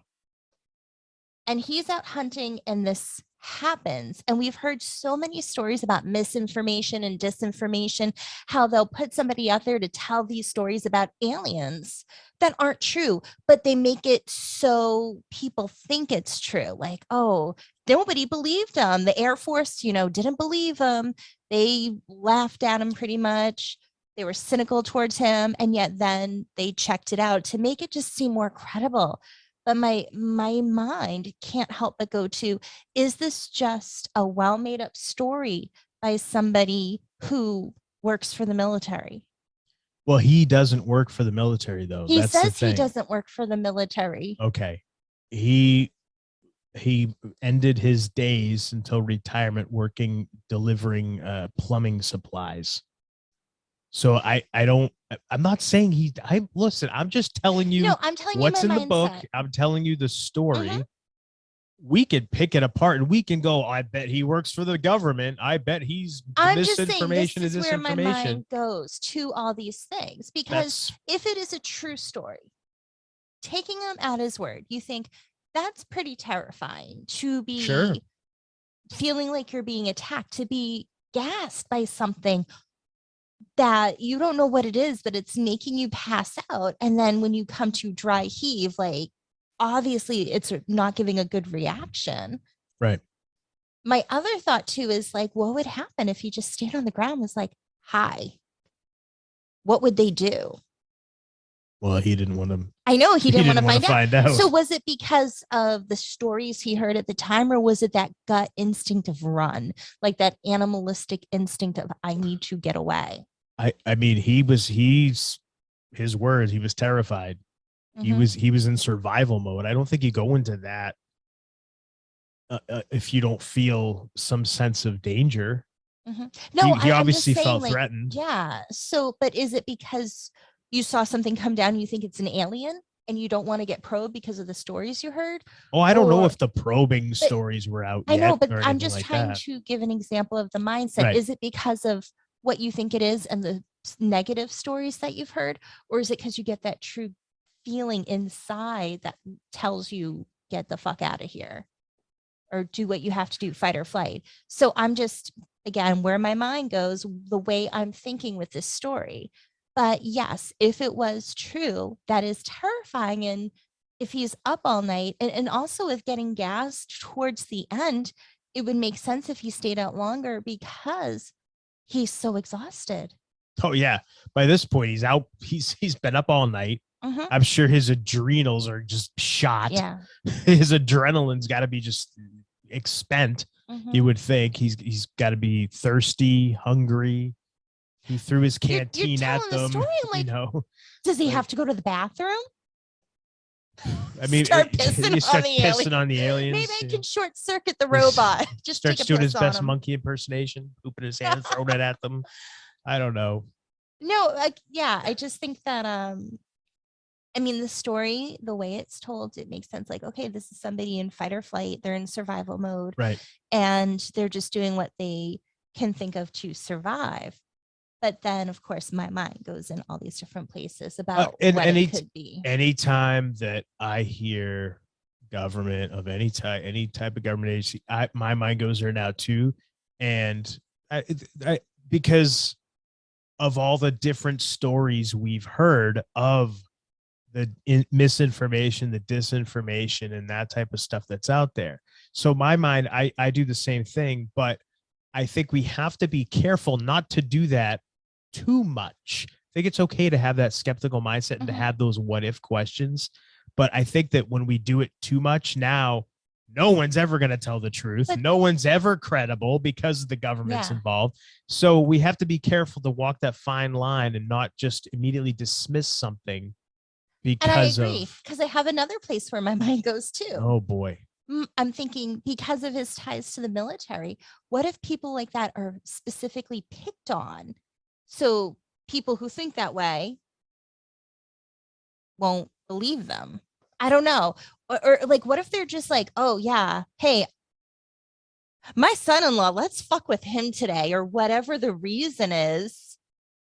And he's out hunting and this happens. And we've heard so many stories about misinformation and disinformation, how they'll put somebody out there to tell these stories about aliens that aren't true, but they make it so people think it's true. Like, oh, nobody believed him. The Air Force, didn't believe him. They laughed at him pretty much. They were cynical towards him. And yet then they checked it out to make it just seem more credible. But my mind can't help but go to, is this just a well made up story by somebody who works for the military? Well, he doesn't work for the military, though. He says he doesn't work for the military. Okay. He ended his days until retirement working, delivering plumbing supplies. So I'm not saying listen, I'm just telling you I'm telling what's you in the book. I'm telling you the story. Mm-hmm. We could pick it apart and we can go, I bet he works for the government. I bet he's misinformation is where my mind goes to all these things. Because if it is a true story, taking him at his word, you think that's pretty terrifying to be feeling like you're being attacked, to be gassed by something that you don't know what it is, but it's making you pass out. And then when you come to dry heave, like obviously it's not giving a good reaction. Right. My other thought too is like, what would happen if he just stayed on the ground and was like, hi? What would they do? Well, he didn't want to. I know he didn't want to find out. out. So was it because of the stories he heard at the time, or was it that gut instinct of run, like that animalistic instinct of I need to get away? I mean, his words, he was terrified. Mm-hmm. He was in survival mode. I don't think you go into that if you don't feel some sense of danger. Mm-hmm. No, he obviously felt threatened. Yeah. So, but is it because you saw something come down, you think it's an alien, and you don't want to get probed because of the stories you heard? Oh, I don't know if the probing stories were out yet. I know, but I'm just trying to give an example of the mindset. Right. Is it because of what you think it is and the negative stories that you've heard, or is it because you get that true feeling inside that tells you get the fuck out of here or do what you have to do, fight or flight? So I'm just, again, where my mind goes, the way I'm thinking with this story. But yes, if it was true, that is terrifying. And if he's up all night and also if getting gassed towards the end, it would make sense if he stayed out longer because he's so exhausted. Oh yeah. By this point, he's out. He's been up all night. Mm-hmm. I'm sure his adrenals are just shot. Yeah. His adrenaline's got to be just expent. Mm-hmm. You would think he's got to be thirsty, hungry. He threw his canteen at them. Like, does he have to go to the bathroom? I mean, start pissing on the aliens. Maybe I can short circuit the robot. Just starts doing his best monkey impersonation, pooping his hand, throwing it at them. I don't know. No, I just think that I mean, the story, the way it's told, it makes sense. Like, okay, this is somebody in fight or flight. They're in survival mode, Right. and they're just doing what they can think of to survive. But then, of course, my mind goes in all these different places about And what it could be. anytime that I hear government of any type of government agency, my mind goes there now too. And because of all the different stories we've heard of the misinformation, the disinformation, and that type of stuff that's out there. So my mind, I do the same thing, but I think we have to be careful not to do that too much. I think it's okay to have that skeptical mindset and to have those what if questions. But I think that when we do it too much now, no one's ever going to tell the truth. But no one's ever credible because the government's Yeah. involved. So we have to be careful to walk that fine line and not just immediately dismiss something And I because agree, of, because I have another place where my mind goes too. oh boy. I'm thinking, because of his ties to the military, what if people like that are specifically picked on? So people who think that way won't believe them. I don't know. Or like, what if they're just like, oh yeah, hey, my son-in-law, let's fuck with him today, or whatever the reason is.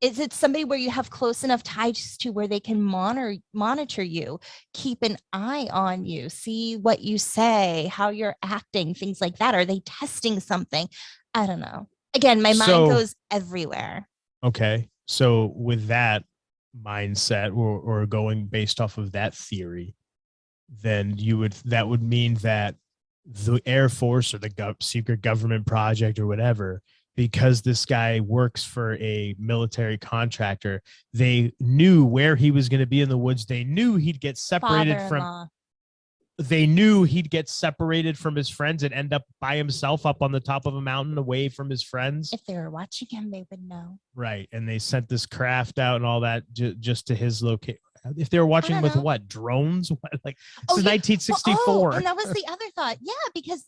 Is it somebody where you have close enough ties to where they can monitor you, keep an eye on you, see what you say, how you're acting, things like that? Are they testing something? I don't know. Again, my mind goes everywhere. Okay. So with that mindset or going based off of that theory, then that would mean that the Air Force or the secret government project or whatever, because this guy works for a military contractor, they knew where he was going to be in the woods. They knew he'd get separated from his friends and end up by himself up on the top of a mountain away from his friends. If they were watching him, they would know. Right. And they sent this craft out and all that just to his location. If they were watching with what, drones? What, like, this is 1964. And that was the other thought. Yeah, because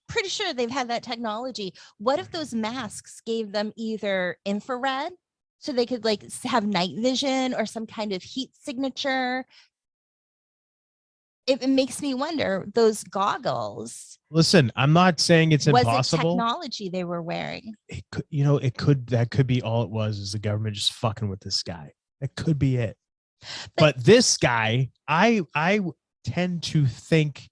pretty sure they've had that technology. What if those masks gave them either infrared, so they could like have night vision, or some kind of heat signature? It makes me wonder, those goggles. Listen, I'm not saying it's impossible. Was it technology they were wearing? It could, that could be all it was, is the government just fucking with this guy. That could be it. But this guy, I tend to think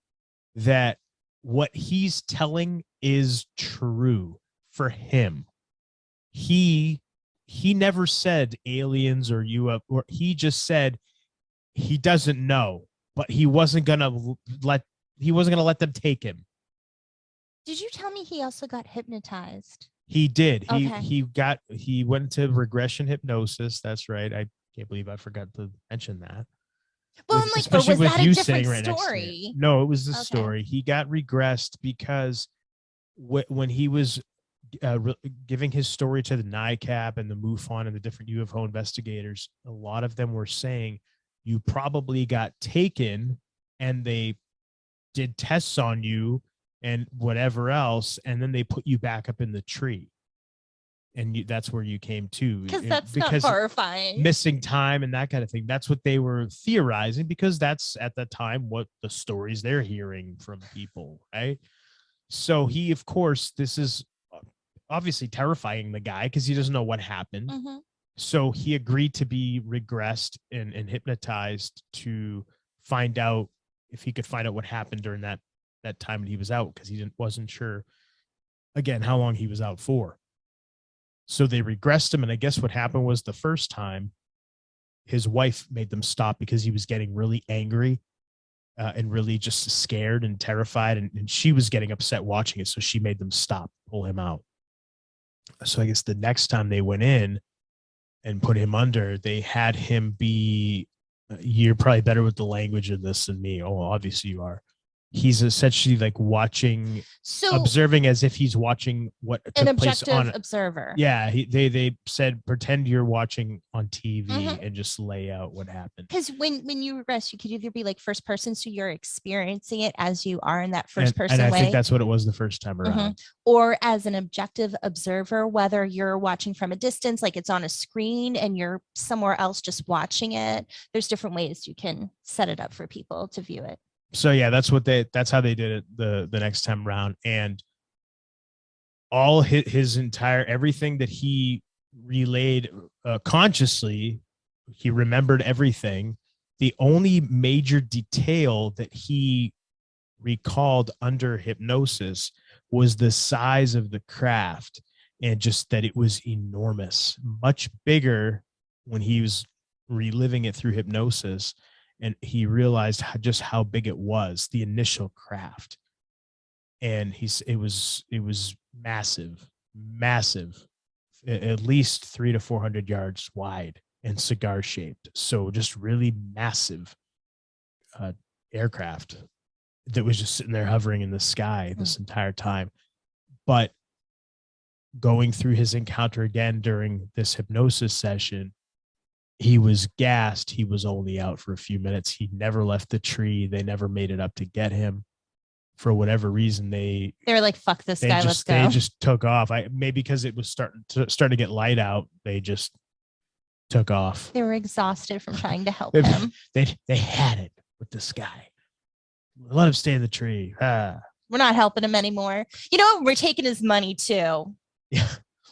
that what he's telling is true for him. He never said aliens or UFO, or he just said he doesn't know, but he wasn't gonna let them take him. Did you tell me he also got hypnotized? He did. Okay. He went to regression hypnosis. That's right. I can't believe I forgot to mention that. Well, I'm like, especially was that a different story? No, it was the story. He got regressed because when he was giving his story to the NICAP and the MUFON and the different UFO investigators, a lot of them were saying you probably got taken and they did tests on you and whatever else, and then they put you back up in the tree. And that's where you came to. Because that's not horrifying. Missing time and that kind of thing. That's what they were theorizing, because that's at the time what the stories they're hearing from people, right? So he, of course, this is obviously terrifying the guy because he doesn't know what happened. So he agreed to be regressed and hypnotized to find out if he could find out what happened during that time that he was out, because he wasn't sure, again, how long he was out for. So they regressed him, and I guess what happened was the first time his wife made them stop because he was getting really angry and really just scared and terrified, and she was getting upset watching it, so she made them stop, pull him out. So I guess the next time they went in and put him under, they had him be, you're probably better with the language of this than me. Oh, obviously you are. he's essentially like watching, So observing as if he's watching what an took place objective on. observer. Yeah, they said pretend you're watching on TV Mhm. and just lay out what happened. Because when you regress, you could either be like first person, so you're experiencing it as you are in that first person And I way. think that's what it was the first time around. Or as an objective observer, whether you're watching from a distance, like it's on a screen and you're somewhere else just watching it. There's different ways you can set it up for people to view it. So yeah, that's how they did it the next time around. And all his entire, everything that he relayed consciously, he remembered everything. The only major detail that he recalled under hypnosis was the size of the craft, and just that it was enormous, much bigger when he was reliving it through hypnosis. And he realized just how big it was, the initial craft. And it was massive, at least 300 to 400 yards wide and cigar shaped. So just really massive aircraft that was just sitting there hovering in the sky this entire time. But going through his encounter again during this hypnosis session, he was gassed. He was only out for a few minutes. He never left the tree. They never made it up to get him. For whatever reason, they were like, "Fuck this guy, let's go." They just took off. Maybe because it was starting to get light out, they just took off. They were exhausted from trying to help him. They had it with this guy. Let him stay in the tree. We're not helping him anymore. You know, we're taking his money too. Yeah,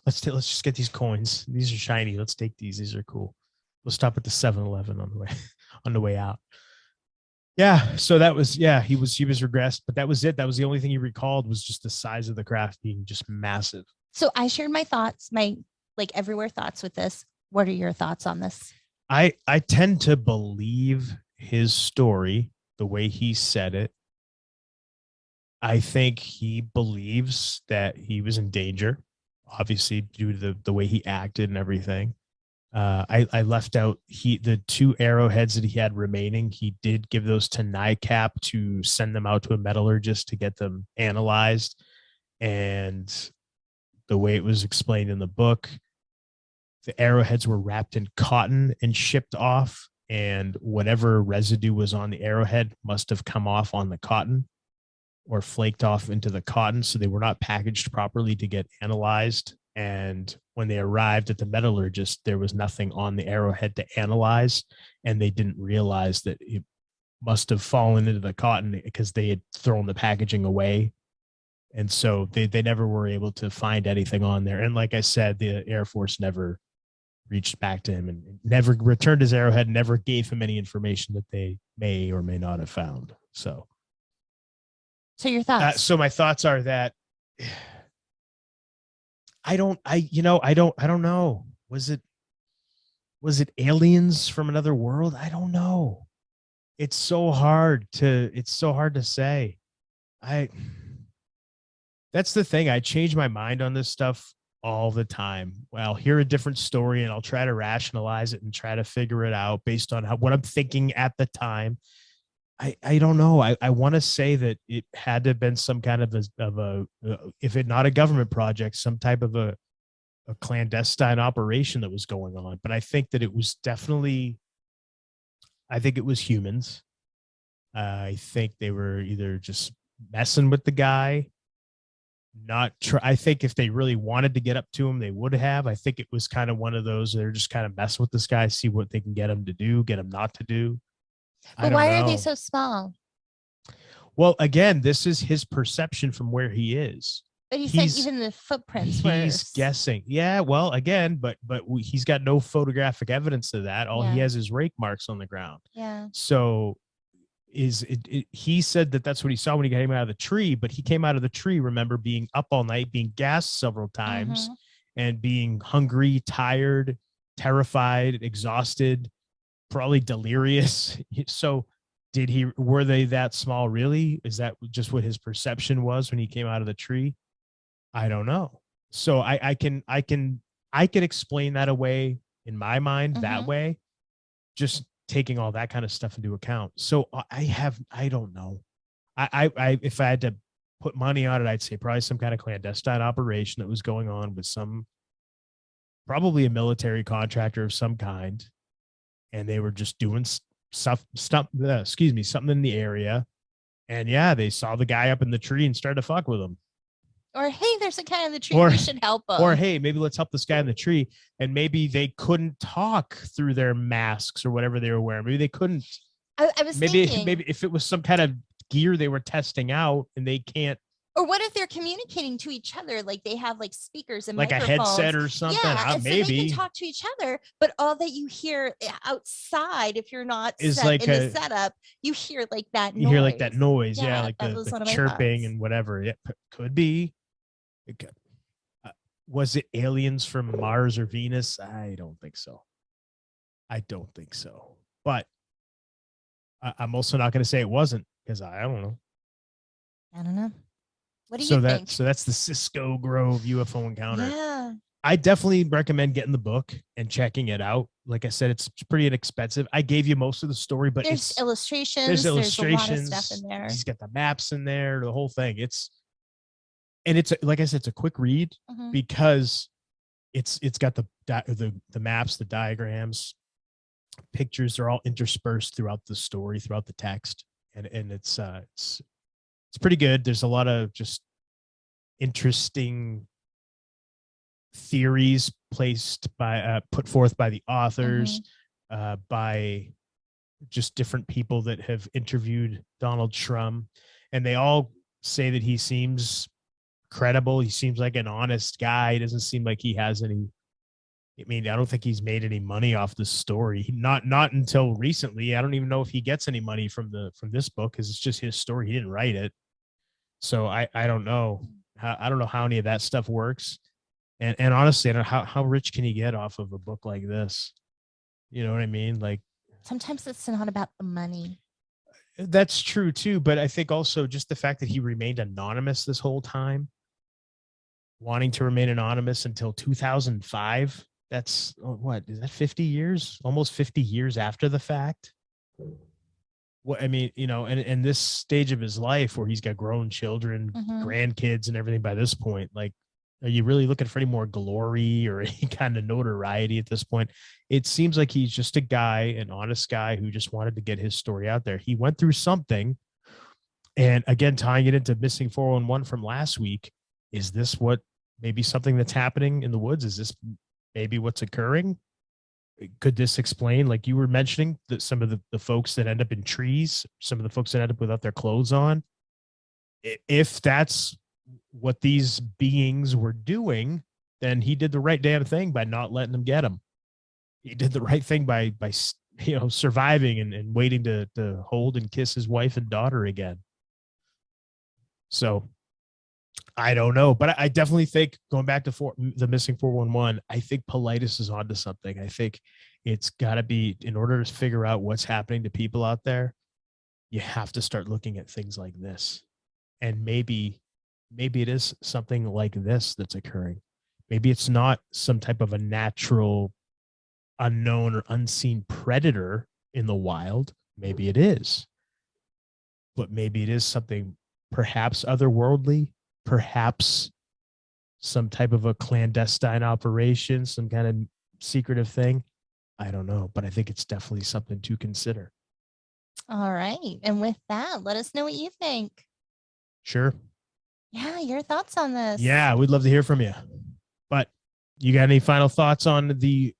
let's just get these coins. These are shiny. Let's take these. These are cool. We'll stop at the 7-Eleven on the way out. Yeah, so that was, he was regressed, but that was it. That was the only thing he recalled, was just the size of the craft being just massive. So I shared my thoughts, my like everywhere thoughts with this. What are your thoughts on this? I tend to believe his story the way he said it. I think he believes that he was in danger, obviously due to the way he acted and everything. I left out the 2 arrowheads that he had remaining. He did give those to NICAP to send them out to a metallurgist to get them analyzed. And the way it was explained in the book, the arrowheads were wrapped in cotton and shipped off, and whatever residue was on the arrowhead must have come off on the cotton or flaked off into the cotton. So they were not packaged properly to get analyzed. And when they arrived at the metallurgist, there was nothing on the arrowhead to analyze, and they didn't realize that it must have fallen into the cotton because they had thrown the packaging away. And so they never were able to find anything on there. And like I said, the Air Force never reached back to him and never returned his arrowhead, never gave him any information that they may or may not have found. So your thoughts? So my thoughts are that I don't know. Was it aliens from another world? I don't know. It's so hard to say. That's the thing. I change my mind on this stuff all the time. Well, I'll hear a different story and I'll try to rationalize it and try to figure it out based on what I'm thinking at the time. I don't know. I want to say that it had to have been some kind of a if it not a government project, some type of a clandestine operation that was going on. But I think that it was definitely, I think it was humans. I think they were either just messing with the guy, I think if they really wanted to get up to him, they would have. I think it was kind of one of those, they're just kind of messing with this guy, see what they can get him to do, get him not to do. But why are they so small? Well, again, this is his perception from where he is. But he said even the footprints were. He's guessing. Yeah, well, again, but he's got no photographic evidence of that. All he has is rake marks on the ground. Yeah. So he said that that's what he saw when he came out of the tree, but he came out of the tree, remember, being up all night, being gassed several times, and being hungry, tired, terrified, exhausted, probably delirious. So were they that small really? Is that just what his perception was when he came out of the tree? I don't know. So I can explain that away in my mind that way, just taking all that kind of stuff into account. So I don't know. if I had to put money on it, I'd say probably some kind of clandestine operation that was going on with probably a military contractor of some kind, and they were just doing something in the area, and yeah, they saw the guy up in the tree and started to fuck with him. Or, hey, there's a guy in the tree. We should help him. Or, hey, maybe let's help this guy in the tree. And maybe they couldn't talk through their masks or whatever they were wearing. Maybe they couldn't. I was thinking, maybe if it was some kind of gear they were testing out and they can't. Or what if they're communicating to each other? Like they have like speakers and like microphones. A headset or something. Yeah, and maybe so they can talk to each other, but all that you hear outside, if you're not is set like in the setup, you hear like that noise. You hear like that noise. Yeah, like the the chirping and whatever. It could be. Was it aliens from Mars or Venus? I don't think so. But I'm also not going to say it wasn't, because I don't know. What do you think? So that's the Cisco Grove UFO Encounter. Yeah. I definitely recommend getting the book and checking it out. Like I said, it's pretty inexpensive. I gave you most of the story, but there's illustrations. There's a lot of stuff in there. He's got the maps in there, the whole thing. It's like I said, it's a quick read because it's got the maps, the diagrams, pictures. They're all interspersed throughout the story, throughout the text, and it's pretty good. There's a lot of just interesting theories put forth by the authors, by just different people that have interviewed Donald Shrum, and they all say that he seems credible. He seems like an honest guy. He doesn't seem like he has any. I mean, I don't think he's made any money off this story. Not until recently. I don't even know if he gets any money from this book, because it's just his story. He didn't write it, so I don't know. I don't know how any of that stuff works. And honestly, I don't know how rich can you get off of a book like this? You know what I mean? Like, sometimes it's not about the money. That's true too, but I think also just the fact that he remained anonymous this whole time, wanting to remain anonymous until 2005. That's what is that? 50 years, almost 50 years after the fact. What I mean, and this stage of his life where he's got grown children, grandkids, and everything by this point, like, are you really looking for any more glory or any kind of notoriety at this point? It seems like he's just a guy, an honest guy who just wanted to get his story out there. He went through something. And again, tying it into Missing 411 from last week, is this maybe something that's happening in the woods? Is this maybe what's occurring? Could this explain, like you were mentioning, that some of the folks that end up in trees, some of the folks that end up without their clothes on, if that's what these beings were doing, then he did the right damn thing by not letting them get him. He did the right thing by surviving and waiting to hold and kiss his wife and daughter again. So I don't know, but I definitely think, going back to the Missing 411, I think Politis is onto something. I think it's got to be, in order to figure out what's happening to people out there, you have to start looking at things like this. And maybe it is something like this that's occurring. Maybe it's not some type of a natural, unknown or unseen predator in the wild. Maybe it is. But maybe it is something perhaps otherworldly, perhaps some type of a clandestine operation, some kind of secretive thing. I don't know, but I think it's definitely something to consider. All right. And with that, let us know what you think. Sure. Yeah, your thoughts on this. Yeah, we'd love to hear from you. But you got any final thoughts on the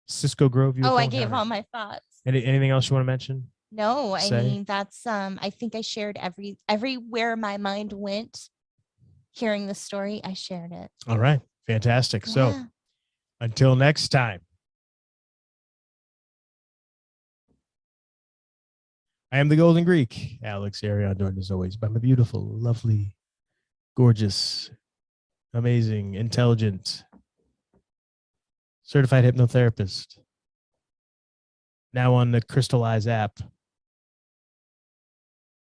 Cisco Grove UFO I Encounter? gave all my thoughts. Anything else you want to mention? No, I mean, that's I think I shared everywhere my mind went. Hearing the story, I shared it. All right. Fantastic. Yeah. So until next time, I am the Golden Greek, Alex Arion, joined as always by my beautiful, lovely, gorgeous, amazing, intelligent, certified hypnotherapist. Now on the Crystal Eyes app,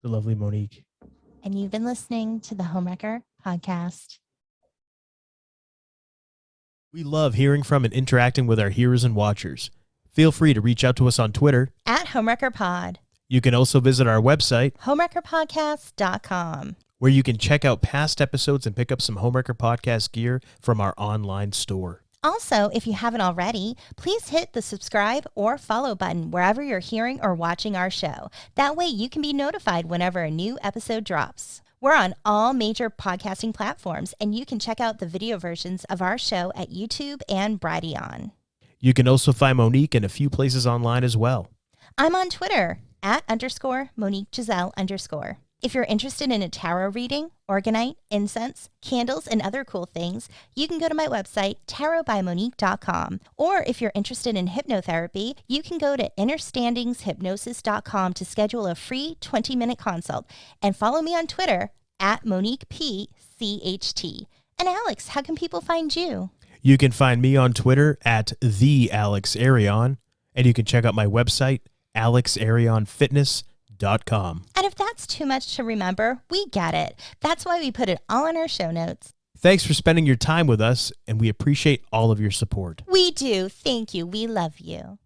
the lovely Monique. And you've been listening to the Homewrecker podcast. We love hearing from and interacting with our hearers and watchers. Feel free to reach out to us on Twitter @HomewreckerPod. You can also visit our website, homewreckerpodcast.com. where you can check out past episodes and pick up some Homewrecker podcast gear from our online store. Also, if you haven't already, please hit the subscribe or follow button wherever you're hearing or watching our show. That way you can be notified whenever a new episode drops. We're on all major podcasting platforms, and you can check out the video versions of our show at YouTube and Brighteon. You can also find Monique in a few places online as well. I'm on Twitter @_Monique Giselle_. If you're interested in a tarot reading, organite, incense, candles, and other cool things, you can go to my website, tarotbymonique.com. Or if you're interested in hypnotherapy, you can go to understandingshypnosis.com to schedule a free 20-minute consult. And follow me on Twitter @MoniquePCHT. And Alex, how can people find you? You can find me on Twitter @TheAlexArion, and you can check out my website, alexarionfitness.com. And if that's too much to remember, we get it. That's why we put it all in our show notes. Thanks for spending your time with us, and we appreciate all of your support. We do. Thank you. We love you.